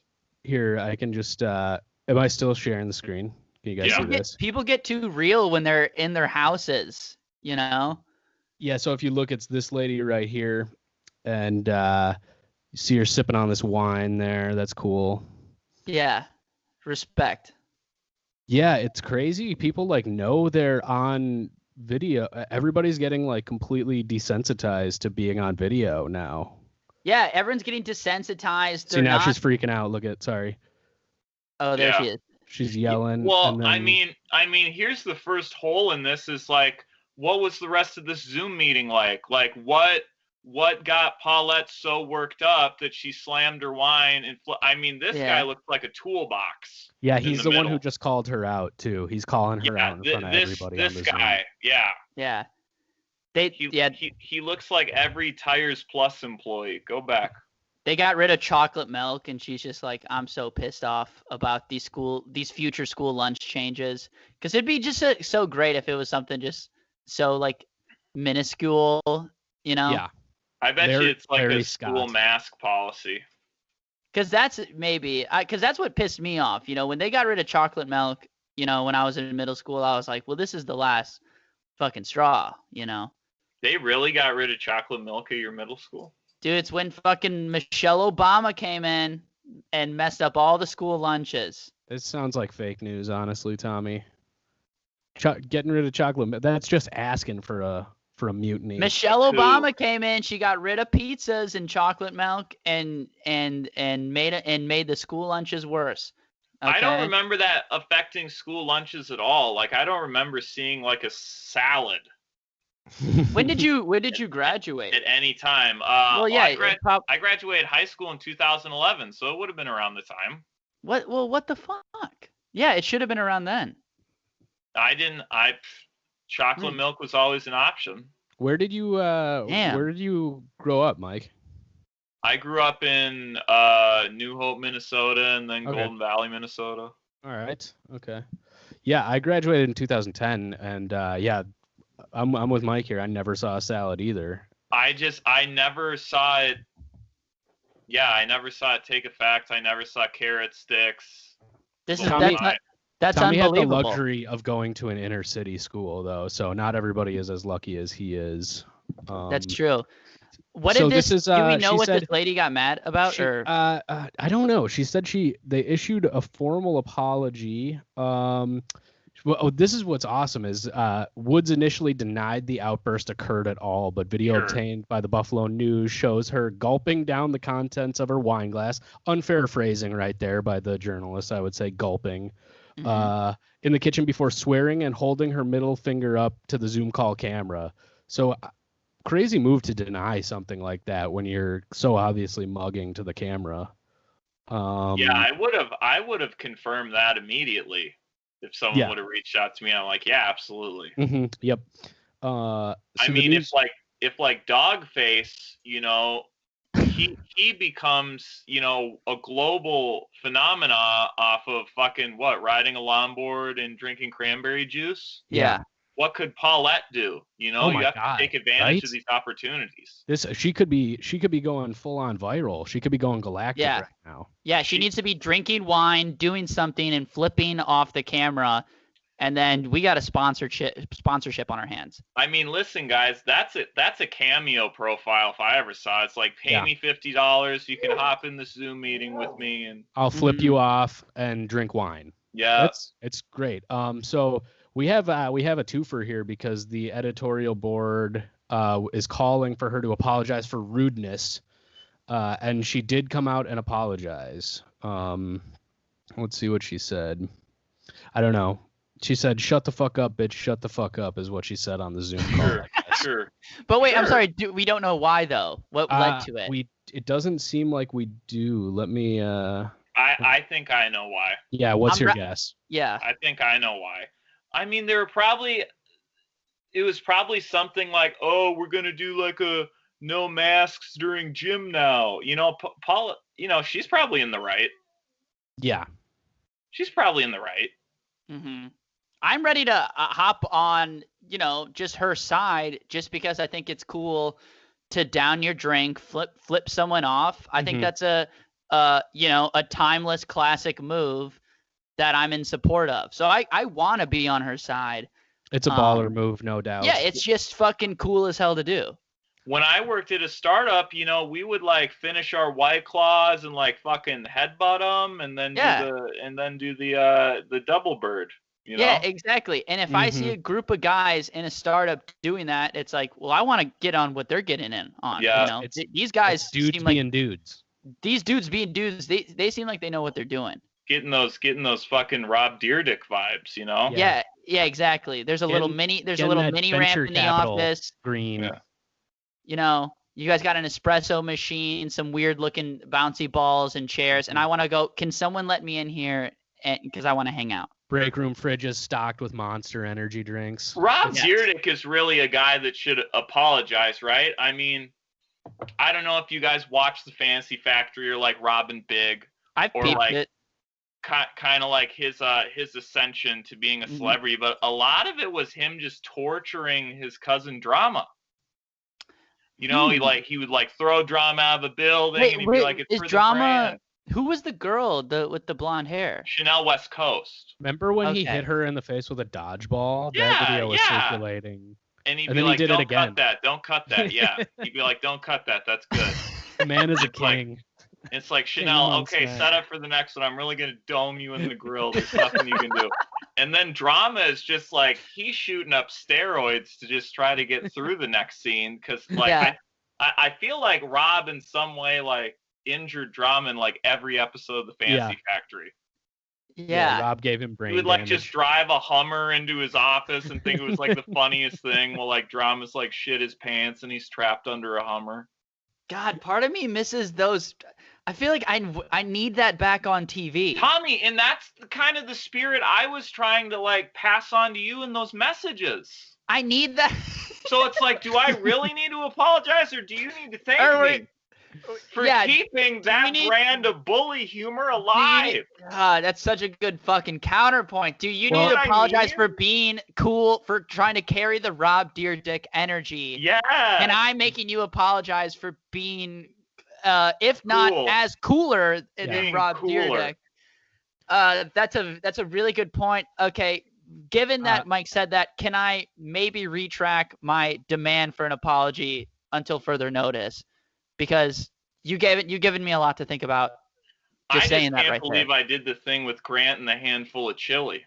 Here I can just am I still sharing the screen? Can you guys see this? People get too real when they're in their houses, Yeah, so if you look, it's this lady right here, and you see her sipping on this wine there. That's cool. Yeah. Respect. Yeah, it's crazy. People like know they're on video. Everybody's getting like completely desensitized to being on video now. Yeah, everyone's getting desensitized. See, now she's freaking out. Sorry. Oh, there she is. She's yelling. Well, then... I mean, here's the first hole in this is like, what was the rest of this Zoom meeting like? Like, what got Paulette so worked up that she slammed her wine? And this guy looks like a toolbox. Yeah, he's the one who just called her out too. He's calling her out in front of everybody. This guy, yeah. He looks like every Tires Plus employee. Go back. They got rid of chocolate milk, and she's just like, I'm so pissed off about these future school lunch changes. Because it'd be just so great if it was something just so like minuscule, Yeah. I bet you it's like a school mask policy. Because that's what pissed me off. When they got rid of chocolate milk, when I was in middle school, I was like, well, this is the last fucking straw, They really got rid of chocolate milk at your middle school? Dude, it's when fucking Michelle Obama came in and messed up all the school lunches. This sounds like fake news, honestly, Tommy. Getting rid of chocolate, that's just asking for a mutiny. Michelle Obama came in, she got rid of pizzas and chocolate milk and made the school lunches worse. Okay? I don't remember that affecting school lunches at all. Like, I don't remember seeing like a salad. When did you graduate? At any time. Well, yeah, I graduated high school in 2011, so it would have been around the time. What the fuck? Yeah, it should have been around then. Chocolate milk was always an option. Where did you grow up, Mike? I grew up in New Hope, Minnesota, and then Golden Valley, Minnesota. All right. Okay. Yeah, I graduated in 2010, and I'm with Mike here. I never saw a salad either. I never saw it. Yeah, I never saw it take effect. I never saw carrot sticks. That's Tommy unbelievable. had the luxury of going to an inner city school, though, so not everybody is as lucky as he is. That's true. What did this? Do we know what this lady got mad about? I don't know. She said they issued a formal apology. Well, this is what's awesome is Woods initially denied the outburst occurred at all, but video obtained by the Buffalo News shows her gulping down the contents of her wine glass. Unfair phrasing right there by the journalist, I would say gulping. In the kitchen before swearing and holding her middle finger up to the Zoom call camera. So crazy move to deny something like that when you're so obviously mugging to the camera. I would have confirmed that immediately. If someone would have reached out to me, I'm like, yeah, absolutely. Mm-hmm. Yep. I mean, if Dogface, he becomes, a global phenomena off of fucking riding a longboard and drinking cranberry juice. Yeah. What could Paulette do? You have to take advantage of these opportunities. She could be going full on viral. She could be going galactic right now. Yeah, she needs to be drinking wine, doing something, and flipping off the camera, and then we got a sponsorship on our hands. I mean, listen, guys, that's a Cameo profile if I ever saw it. It's like, pay me $50, you can hop in this Zoom meeting with me, and I'll flip you off and drink wine. Yeah, it's great. So. We have a twofer here because the editorial board is calling for her to apologize for rudeness, and she did come out and apologize. Let's see what she said. I don't know. She said, "Shut the fuck up, bitch. Shut the fuck up," is what she said on the Zoom call. Sure. But wait, I'm sorry. We don't know why though. What led to it? It doesn't seem like we do. Let me. I think I know why. Yeah. What's your guess? Yeah. I think I know why. I mean, it was probably something like, oh, we're going to do like a no masks during gym now. Paula, she's probably in the right. Yeah. She's probably in the right. Mm-hmm. I'm ready to hop on, just her side, just because I think it's cool to down your drink, flip someone off. I think that's a timeless classic move that I'm in support of. So I want to be on her side. It's a baller move, no doubt. Yeah, it's just fucking cool as hell to do. When I worked at a startup, we would like finish our White Claws and like fucking headbutt them and then do the double bird. Yeah, exactly. And if I see a group of guys in a startup doing that, it's like, well, I want to get on what they're getting in on. Yeah. These guys dudes seem being dudes. These dudes being dudes, they seem like they know what they're doing. Getting those fucking Rob Dyrdek vibes, Yeah, exactly. There's a little mini ramp in the office. Green. Yeah. You guys got an espresso machine, some weird looking bouncy balls and chairs, and I want to go. Can someone let me in here? Because I want to hang out. Break room fridges stocked with Monster energy drinks. Rob Dyrdek is really a guy that should apologize, right? I mean, I don't know if you guys watch the Fantasy Factory or like Robin Big. I've peeped it. Kind of like his ascension to being a celebrity, but a lot of it was him just torturing his cousin Drama. He would like throw Drama out of a building, and he'd be like, "It's for Drama." The brand. Who was the girl with the blonde hair? Chanel West Coast. Remember when he hit her in the face with a dodgeball? That video was circulating. And he'd be like, "Don't cut that. Don't cut that." Yeah, he'd be like, "Don't cut that. That's good." The man is a king. It's like, Chanel, okay, set up for the next one. I'm really going to dome you in the grill. There's nothing you can do. And then Drama is just like, he's shooting up steroids to just try to get through the next scene. Because, I feel like Rob in some way, like, injured Drama in, like, every episode of the Fantasy Factory. Yeah. Rob gave him brain He would, like, damage. just drive a Hummer into his office and think it was, like, the funniest thing. While, like, Drama's, like, shit his pants and he's trapped under a Hummer. God, part of me misses those. I feel like I need that back on TV. Tommy, and that's kind of the spirit I was trying to like pass on to you in those messages. I need that. So it's like, do I really need to apologize, or do you need to thank me for keeping that brand of bully humor alive? That's such a good fucking counterpoint. Do you need to apologize for being cool, for trying to carry the Rob Deerdick energy? Yeah. And I'm making you apologize for being, if not as cooler than Rob Deerdick. That's a really good point. Okay. Given that Mike said that, can I maybe retract my demand for an apology until further notice? Because you've given me a lot to think about. Just saying that right there. I can't believe I did the thing with Grant and the handful of chili.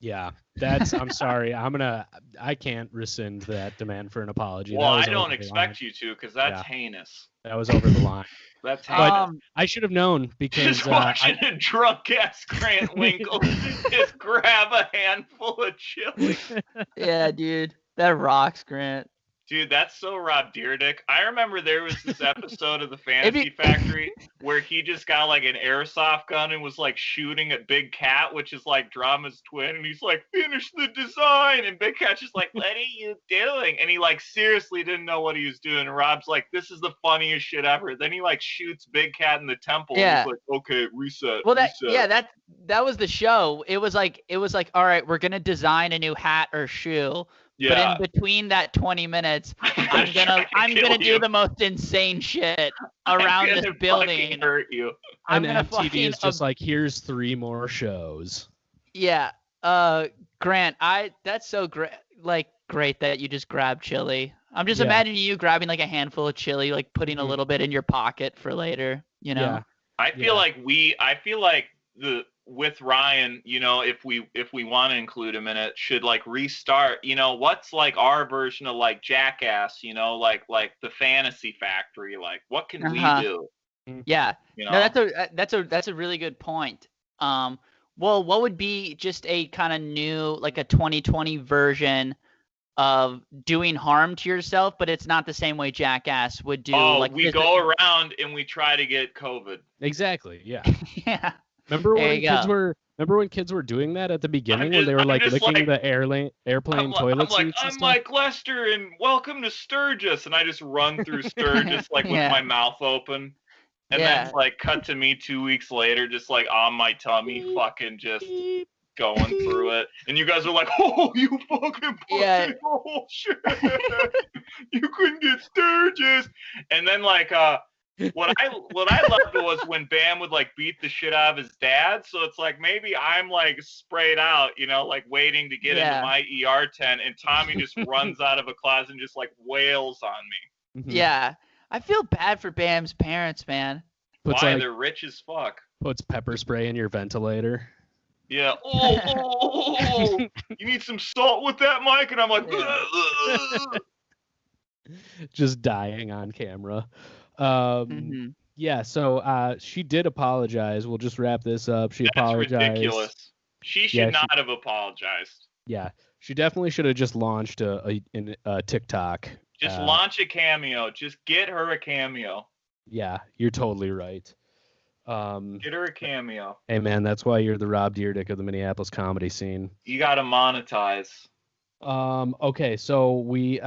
Yeah, I'm sorry. I can't rescind that demand for an apology. Well, I don't expect you to, because that's heinous. That was over the line. That's heinous. I should have known, because just watching a drunk ass Grant Winkle just grab a handful of chili. Yeah, dude, that rocks, Grant. Dude, that's so Rob Deerdick. I remember there was this episode of the Fantasy Factory where he just got like an airsoft gun and was like shooting at Big Cat, which is like Drama's twin, and he's like, finish the design, and Big Cat's just like, what are you doing? And he like seriously didn't know what he was doing, and Rob's like, this is the funniest shit ever. Then he like shoots Big Cat in the temple, and he's like, okay, reset. Well, reset. that was the show. It was like, all right, we're gonna design a new hat or shoe. Yeah. But in between that 20 minutes, I'm gonna do the most insane shit around this building. Hurt you. And MTV is just like, here's 3 more shows. Yeah. Grant, that's so great. Like, great that you just grabbed chili. I'm just imagining you grabbing like a handful of chili, like putting a little bit in your pocket for later. You know. Yeah. I feel like with Ryan, you know, if we want to include him in it, should like restart, you know, what's like our version of like Jackass, you know, like the Fantasy Factory, like what can we do? Yeah. You know? No, that's a really good point. Well, what would be just a kind of new, like a 2020 version of doing harm to yourself, but it's not the same way Jackass would do. Oh, like we go around and we try to get COVID. Exactly. Yeah. Yeah. Remember when kids were doing that at the beginning, when they were like licking the airplane toilet seats? I'm Mike Lester, and welcome to Sturgis, and I just run through Sturgis like with my mouth open, and then like cut to me 2 weeks later, just like on my tummy, fucking just going through it, and you guys are like, "Oh, you fucking pussy! Oh shit! You couldn't get Sturgis," and then like What I loved was when Bam would like beat the shit out of his dad. So it's like maybe I'm like sprayed out, you know, like waiting to get into my ER tent, and Tommy just runs out of a closet and just like wails on me. Mm-hmm. Yeah, I feel bad for Bam's parents, man. Why? They're rich as fuck. Puts pepper spray in your ventilator. Yeah. Oh, you need some salt with that, Mike? And I'm like, just dying on camera. Yeah, so she did apologize. We'll just wrap this up. That's apologized. Ridiculous. She should not have apologized. Yeah, she definitely should have just launched a TikTok. Just launch a cameo. Just get her a cameo. Yeah, you're totally right. Get her a cameo. Hey, man, that's why you're the Rob Deerdick of the Minneapolis comedy scene. You got to monetize. Okay, so we'll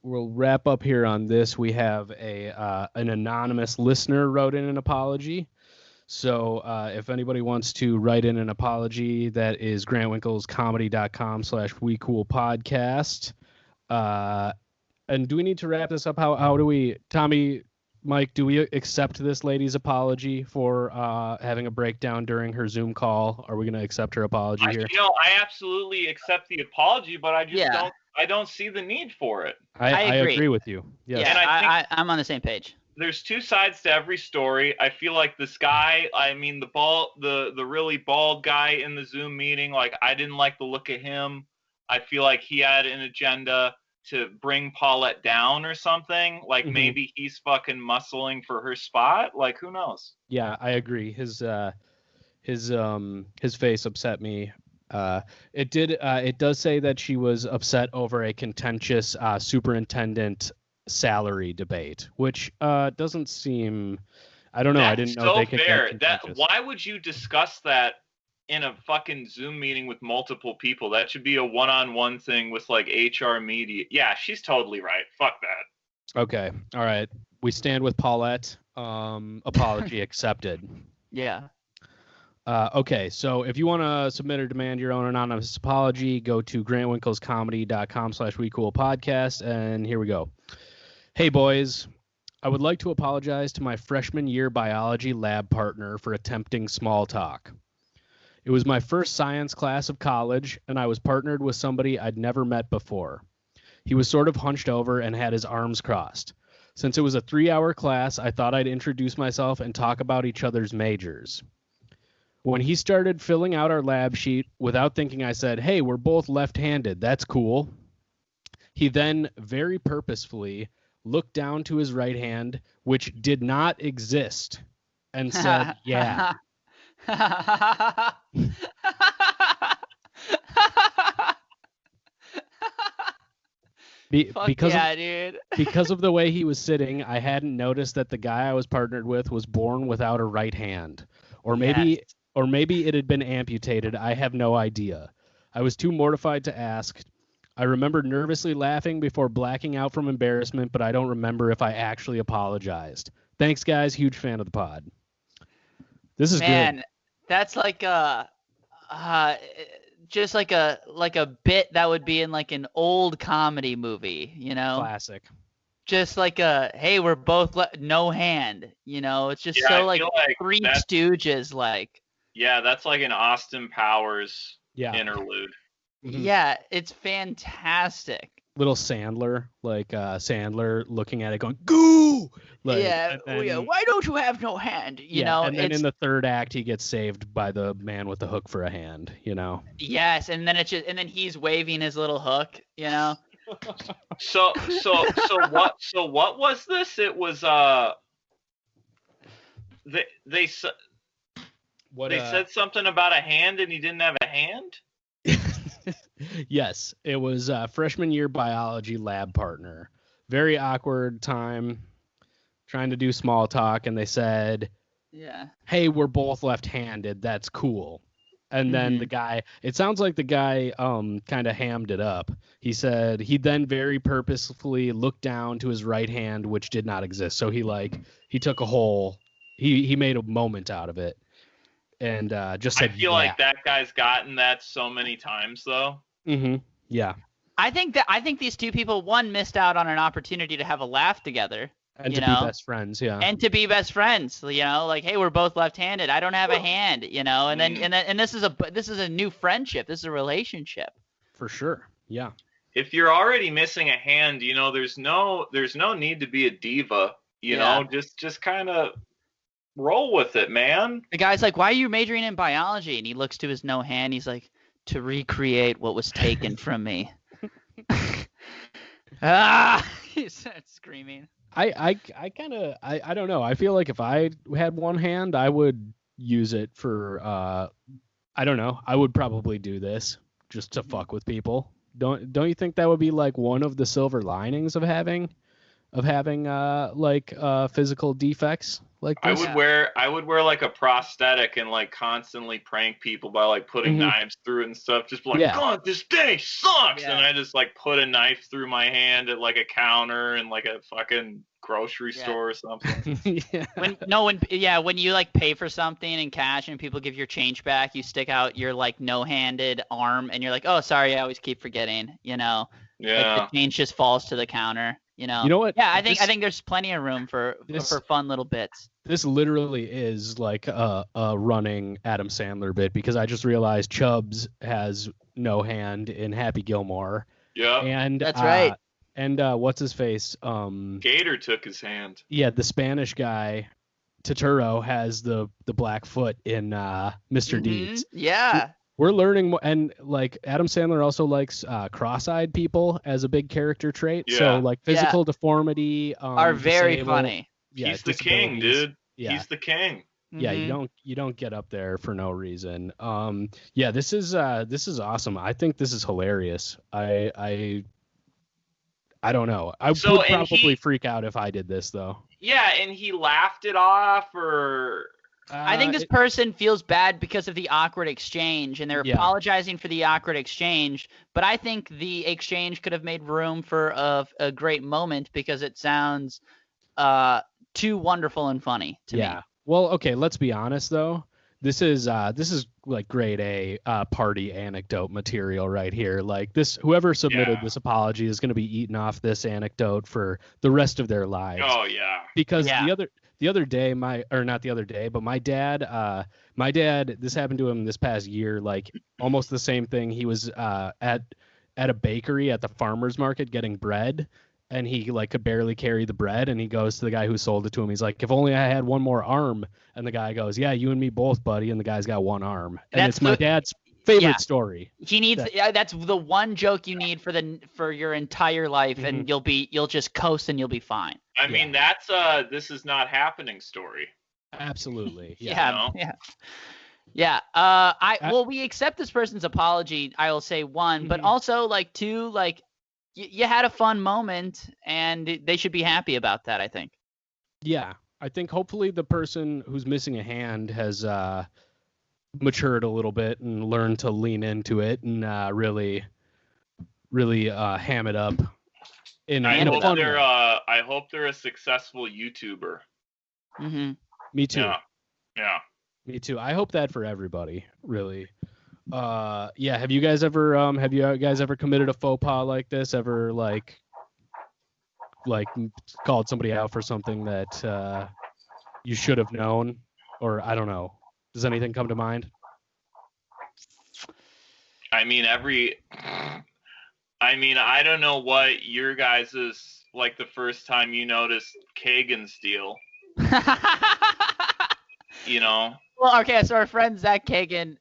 wrap up here on this. We have an anonymous listener wrote in an apology. So if anybody wants to write in an apology, that is grantwinklescomedy.com/wecoolpodcast. And do we need to wrap this up? How do we, Tommy, Mike, do we accept this lady's apology for having a breakdown during her Zoom call? Are we going to accept her apology here? You know, I absolutely accept the apology, but I just don't see the need for it. I agree with you. Yes. Yeah, and I'm on the same page. There's 2 sides to every story. I feel like this guy, I mean, the really bald guy in the Zoom meeting, like I didn't like the look of him. I feel like he had an agenda to bring Paulette down or something. Like maybe he's fucking muscling for her spot. Like who knows? Yeah, I agree. His face upset me. It does say that she was upset over a contentious superintendent salary debate, which doesn't seem. I don't know. I didn't know they could fair. get contentious. Why would you discuss that in a fucking Zoom meeting with multiple people? That should be a one-on-one thing with like HR media. Yeah, she's totally right. Fuck that. Okay. All right. We stand with Paulette. Apology accepted. Yeah. Okay, so if you want to submit or demand your own anonymous apology, go to grantwinklescomedy.com/wecoolpodcast, and here we go. Hey, boys. I would like to apologize to my freshman year biology lab partner for attempting small talk. It was my first science class of college, and I was partnered with somebody I'd never met before. He was sort of hunched over and had his arms crossed. Since it was a 3-hour class, I thought I'd introduce myself and talk about each other's majors. When he started filling out our lab sheet, without thinking, I said, "Hey, we're both left-handed. That's cool." He then very purposefully looked down to his right hand, which did not exist, and said, "Yeah." Because of the way he was sitting, I hadn't noticed that the guy I was partnered with was born without a right hand. Or maybe it had been amputated. I have no idea. I was too mortified to ask. I remember nervously laughing before blacking out from embarrassment, but I don't remember if I actually apologized. Thanks, guys. Huge fan of the pod. This is good. That's like just like a bit that would be in like an old comedy movie, you know? Classic. Just like hey, we're both no hand, you know? It's just so like Three Stooges like. Yeah, that's like an Austin Powers interlude. Mm-hmm. Yeah, it's fantastic. Little Sandler, like Sandler looking at it going, "Goo!" Like, why don't you have no hand? You know, and then in the third act, he gets saved by the man with the hook for a hand. You know. Yes, and then then he's waving his little hook. You know. So what was this? It was they said something about a hand and he didn't have a hand. Yes, it was freshman year biology lab partner. Very awkward time trying to do small talk, and they said, "Hey, we're both left-handed. That's cool." And then the guy, it sounds like the guy kind of hammed it up. He said he then very purposefully looked down to his right hand, which did not exist. So he took a whole, he made a moment out of it. And just said, I feel like that guy's gotten that so many times, though. Mm-hmm. Yeah. I think these two people, one, missed out on an opportunity to have a laugh together. And to be best friends, yeah. And to be best friends, you know, like, hey, we're both left-handed. I don't have a hand, you know. And then this is a new friendship. This is a relationship. For sure. Yeah. If you're already missing a hand, you know, there's no need to be a diva. You know, just kind of roll with it, man. The guy's like, "Why are you majoring in biology?" And he looks to his no hand. He's like, "To recreate what was taken from me." He starts screaming. I don't know. I feel like if I had one hand, I would use it for I don't know. I would probably do this just to fuck with people. Don't you think that would be like one of the silver linings of having physical defects like this? I would wear like a prosthetic and like constantly prank people by like putting knives through it and stuff. Just like, God, this day sucks. Yeah. And I just like put a knife through my hand at like a counter in like a fucking grocery store or something. When you like pay for something in cash and people give your change back, you stick out your like no-handed arm and you're like, "Oh, sorry, I always keep forgetting," you know. Yeah. Like, the change just falls to the counter. You know what? Yeah, I think there's plenty of room for fun little bits. This literally is like a running Adam Sandler bit because I just realized Chubbs has no hand in Happy Gilmore. Yeah, and that's right. And what's his face? Gator took his hand. Yeah, the Spanish guy, Turturro, has the black foot in Mr. Deeds. Yeah. We're learning more, and like Adam Sandler also likes cross-eyed people as a big character trait. Yeah. So like physical deformity are very funny. Yeah, he's the king, dude. Yeah. He's the king. Yeah, you don't get up there for no reason. Yeah, this is awesome. I think this is hilarious. I I don't know. I would probably freak out if I did this, though. Yeah, and he laughed it off, or... I think this person feels bad because of the awkward exchange, and they're apologizing for the awkward exchange. But I think the exchange could have made room for a great moment because it sounds too wonderful and funny to me. Yeah. Well, okay. Let's be honest, though. This is like grade A party anecdote material right here. Like this, whoever submitted this apology is going to be eating off this anecdote for the rest of their lives. Oh yeah. Because the other day, my dad, this happened to him this past year, like almost the same thing. He was at a bakery at the farmer's market getting bread, and he like could barely carry the bread, and he goes to the guy who sold it to him. He's like, if only I had one more arm. And the guy goes, yeah, you and me both, buddy. And the guy's got one arm. And it's my dad's favorite story. He needs that's the one joke you need for your entire life, and you'll just coast and you'll be fine. I mean, that's this is not happening story. Absolutely. Yeah. Well, we accept this person's apology, I will say, one, but also like two, like you had a fun moment and they should be happy about that, I think. Yeah. I think hopefully the person who's missing a hand has matured a little bit and learned to lean into it and really ham it up. I hope they're a successful YouTuber. Mm-hmm. Me too. Yeah. Me too. I hope that for everybody, really. Have you guys ever committed a faux pas like this? Ever like called somebody out for something that you should have known, or I don't know. Does anything come to mind? I mean, I don't know what your guys' like the first time you noticed Kagan's deal. You know. Well, okay, so our friend Zach Kagan,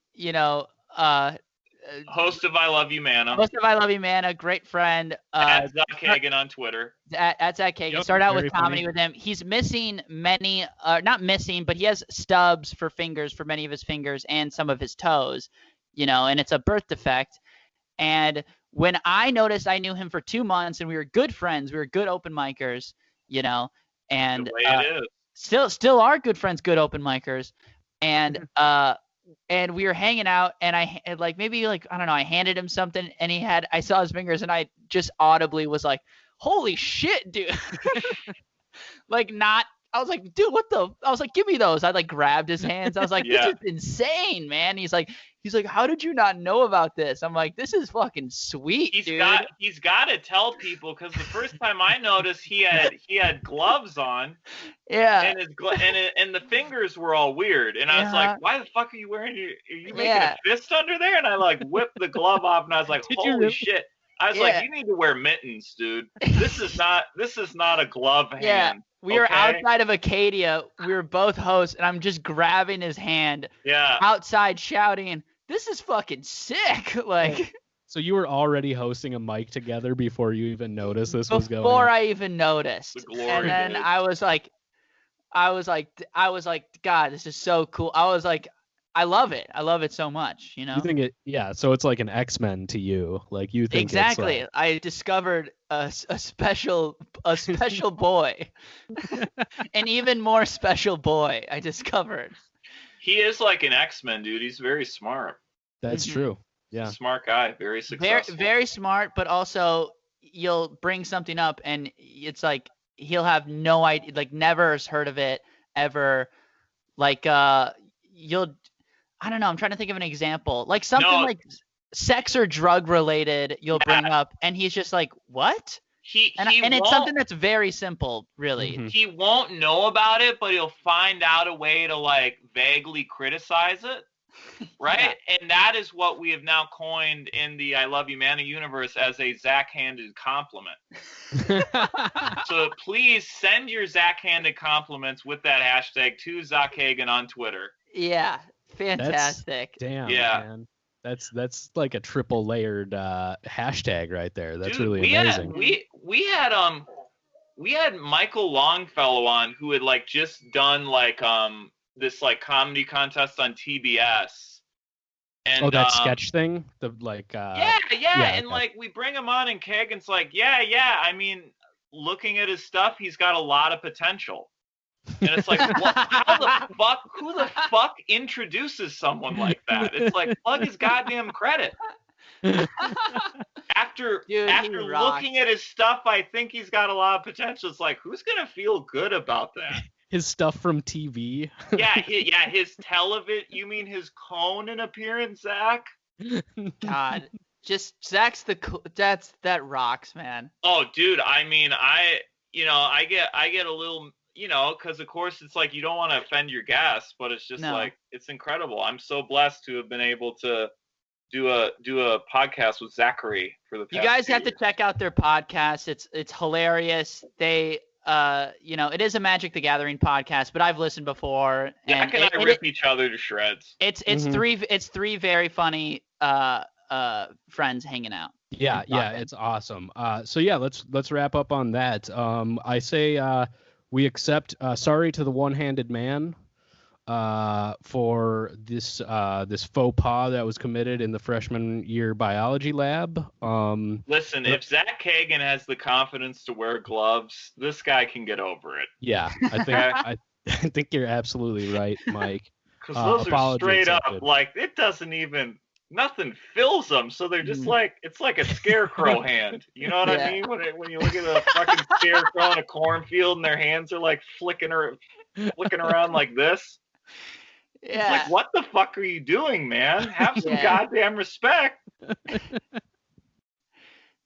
host of I Love You Mana. Great friend. At Zach Kagan on Twitter. At Zach Kagan. Yep, started out with comedy with him. He's missing many, not missing, but he has stubs for fingers, for many of his fingers and some of his toes, and it's a birth defect. And when I noticed, I knew him for 2 months and we were good friends. We were good open micers, and the way it is. Still are good friends, good open micers. And we were hanging out, and I handed him something, and I saw his fingers, and I just audibly was like, holy shit, dude. I was like, dude, I was like, give me those. I like grabbed his hands. I was like, this is insane, man. He's like, how did you not know about this? I'm like, this is fucking sweet, dude. He's got to tell people, because the first time I noticed he had gloves on. Yeah. And the fingers were all weird. And I was like, why the fuck are you wearing are you making a fist under there? And I like whipped the glove off, and I was like, holy shit. I was like, you need to wear mittens, dude. This is not a glove hand. Yeah. We were outside of Acadia. We were both hosts, and I'm just grabbing his hand. Yeah. Outside shouting, this is fucking sick. Like. So you were already hosting a mic together before you even noticed this was going on? Before I even noticed. And then I was like, God, this is so cool. I was like, I love it. I love it so much, You think it? Yeah. So it's like an X-Men to you. Like you think exactly. It's I discovered a special boy, an even more special boy. I discovered. He is like an X-Men, dude. He's very smart. That's true. Yeah. Smart guy. Very successful. Very smart, but also you'll bring something up, and it's like he'll have no idea, like never has heard of it ever. Like I don't know. I'm trying to think of an example. Like something like sex or drug related you'll bring up, and he's just like, what? And it's something that's very simple, really. Mm-hmm. He won't know about it, but he'll find out a way to like vaguely criticize it. Right? Yeah. And that is what we have now coined in the I Love You Mana universe as a Zach-handed compliment. So please send your Zach-handed compliments with that hashtag to Zach Hagen on Twitter. Yeah. Fantastic. Damn, man. That's like a triple layered hashtag right there. That's really amazing. We had Michael Longfellow on, who had like just done like this like comedy contest on TBS, And, that sketch thing, yeah, and like we bring him on, and Kagan's like, yeah. I mean, looking at his stuff, he's got a lot of potential. And it's like, who the fuck introduces someone like that? It's like, plug his goddamn credit. After looking at his stuff, I think he's got a lot of potential. It's like, who's gonna feel good about that? His stuff from TV. His television. You mean his Conan appearance, Zach? God, just Zach's that rocks, man. Oh, dude. I mean, I get a little, because of course it's like you don't want to offend your guests, but it's just like it's incredible. I'm so blessed to have been able to do a podcast with Zachary for the past. You guys have years. to check out their podcast. It's hilarious. They it is a Magic the Gathering podcast, but I've listened before. Zach and I rip each other to shreds. It's three very funny friends hanging out. Yeah, it's awesome. So yeah, let's wrap up on that. I say we accept sorry to the one-handed man for this faux pas that was committed in the freshman year biology lab. Listen, if Zach Kagan has the confidence to wear gloves, this guy can get over it. Yeah, I think you're absolutely right, Mike. Because those are straight up, like, it doesn't even, nothing fills them, so they're just like, it's like a scarecrow hand. You know what I mean? When you look at a fucking scarecrow in a cornfield and their hands are like flicking around like this. Yeah. It's like, what the fuck are you doing, man? Have some goddamn respect.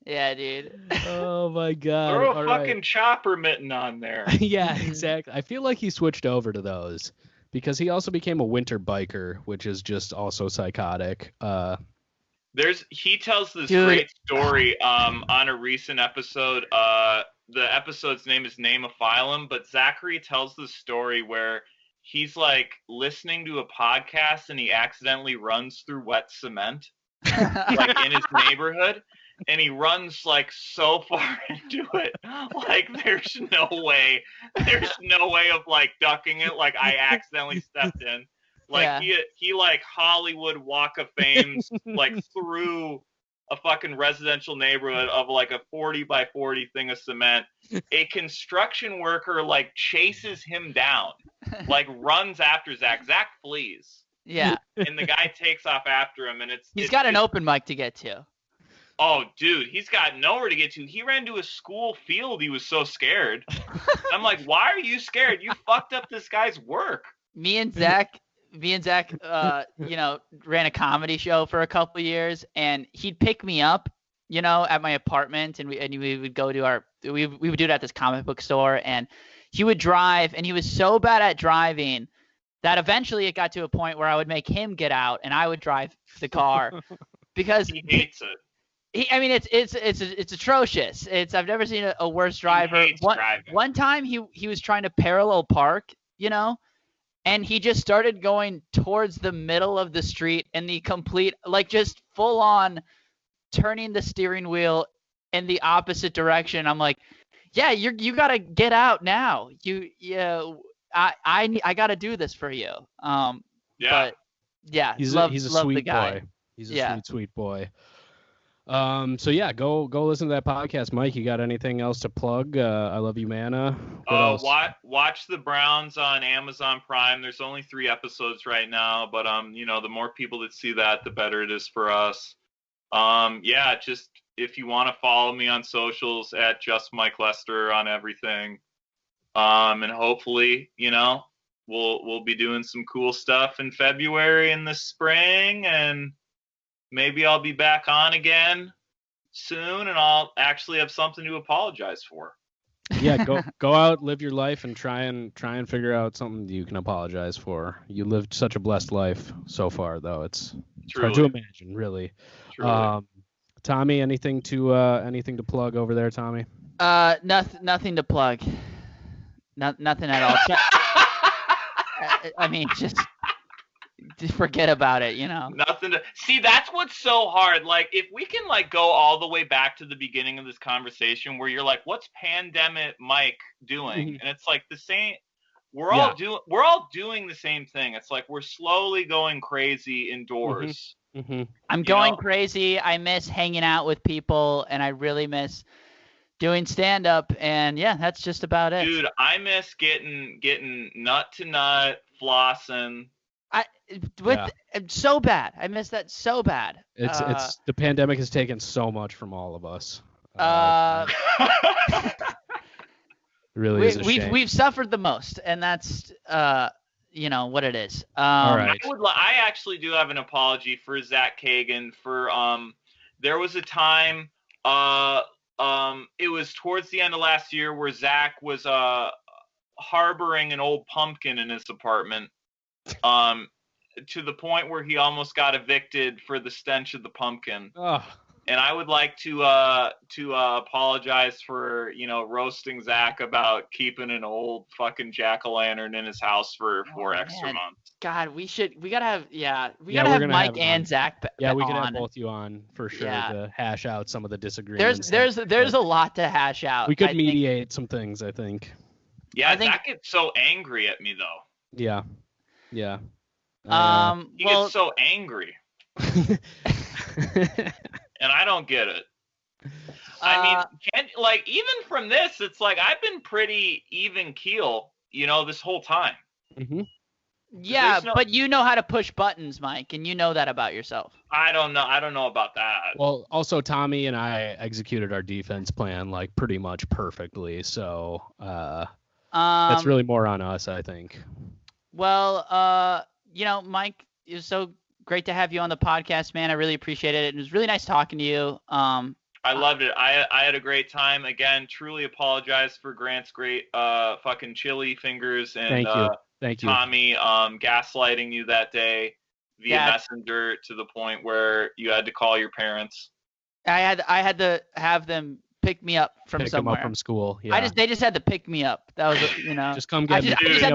Yeah, dude. Oh my god. Throw a fucking chopper mitten on there. Yeah, exactly. I feel like he switched over to those because he also became a winter biker, which is just also psychotic. He tells this great story on a recent episode. The episode's name is Name a Phylum, but Zachary tells this story where he's like listening to a podcast and he accidentally runs through wet cement like in his neighborhood, and he runs like so far into it, like there's no way of like ducking it, like I accidentally stepped in, like he like Hollywood Walk of Fame's like through a fucking residential neighborhood of like a 40 by 40 thing of cement. A construction worker like chases him down, like runs after Zach. Zach flees. Yeah. And the guy takes off after him, and he's got an open mic to get to. Oh, dude, he's got nowhere to get to. He ran to a school field. He was so scared. I'm like, why are you scared? You fucked up this guy's work. Me and Zach, ran a comedy show for a couple of years, and he'd pick me up, at my apartment, and we would go to we would do it at this comic book store, and he would drive, and he was so bad at driving that eventually it got to a point where I would make him get out, and I would drive the car because he hates it. It's atrocious. I've never seen a worse driver. One time he was trying to parallel park, and he just started going towards the middle of the street in the complete, like just full on turning the steering wheel in the opposite direction. I'm like, yeah, you gotta get out now. I gotta do this for you. But yeah, he's a sweet guy. Boy. He's a sweet boy. So yeah, go listen to that podcast. Mike, you got anything else to plug? I Love You, Mana. Watch The Browns on Amazon Prime. There's only 3 episodes right now, but the more people that see that, the better it is for us. Just if you want to follow me on socials at Just Mike Lester on everything. And hopefully, we'll be doing some cool stuff in February and the spring, and maybe I'll be back on again soon, and I'll actually have something to apologize for. Yeah, go out, live your life, and try and figure out something you can apologize for. You lived such a blessed life so far, though. It's hard to imagine, really. Tommy, anything to plug over there, Tommy? Nothing to plug. Nothing at all. I mean, just forget about it, Nothing to see. That's what's so hard. Like, if we can go all the way back to the beginning of this conversation, where you're like, "What's Pandemic Mike doing?" And it's like the same. We're all doing the same thing. It's like we're slowly going crazy indoors, Mm-hmm. I'm going crazy. I miss hanging out with people, and I really miss doing stand-up. And yeah, that's just about it. Dude, I miss getting nut to nut, flossing. So bad. I miss that so bad. It's the pandemic has taken so much from all of us. Really is a shame. We've suffered the most, and that's what it is. All right. I actually do have an apology for Zach Kagan for there was a time it was towards the end of last year where Zach was harboring an old pumpkin in his apartment to the point where he almost got evicted for the stench of the pumpkin. Oh. And I would like to apologize for, roasting Zach about keeping an old fucking jack-o'-lantern in his house for 4 extra months. God, we gotta have Mike and Zach Yeah, we on. could have both you on for sure to hash out some of the disagreements. There's a lot to hash out. We could mediate some things, I think. Yeah, Zach gets so angry at me though. Yeah. He gets so angry. And I don't get it. I mean, even from this, it's like I've been pretty even keel, this whole time. Mm-hmm. Yeah, but you know how to push buttons, Mike, and you know that about yourself. I don't know about that. Well, also Tommy and I executed our defense plan like pretty much perfectly, so that's really more on us, I think. Well, Mike, it was so great to have you on the podcast, man. I really appreciate it. It was really nice talking to you. I loved it. I had a great time. Again, truly apologize for Grant's great fucking chili fingers and Thank you. Tommy gaslighting you that day via messenger to the point where you had to call your parents. I had to have them pick me up from somewhere. Pick them up from school. Yeah. They just had to pick me up. That was just come get me. I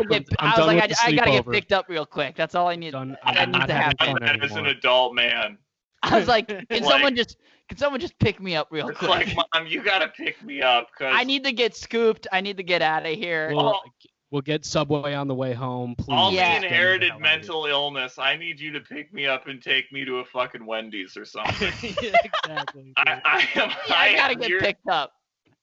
gotta get picked up real quick. That's all I need. I need to happen as an adult man. I was like, can someone just pick me up real quick? It's like, Mom, you gotta pick me up because I need to get scooped. I need to get out of here. We'll get Subway on the way home, please. All the inherited mental illness. I need you to pick me up and take me to a fucking Wendy's or something. Exactly. I gotta get picked up.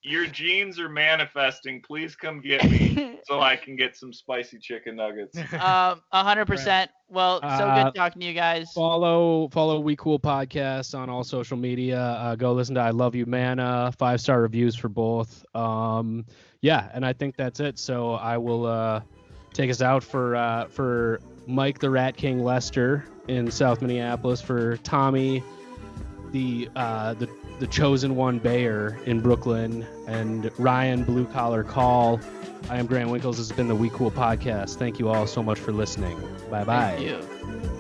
Your genes are manifesting. Please come get me so I can get some spicy chicken nuggets. 100%. Well, so good talking to you guys. Follow We Cool Podcast on all social media. Go listen to I Love You Mana. 5-star reviews for both. Yeah, and I think that's it. So I will take us out for Mike the Rat King Lester in South Minneapolis, for Tommy the chosen one Bayer in Brooklyn, and Ryan Blue Collar Call. I am Grant Winkles. This has been the We Cool Podcast. Thank you all so much for listening. Bye-bye. Thank you.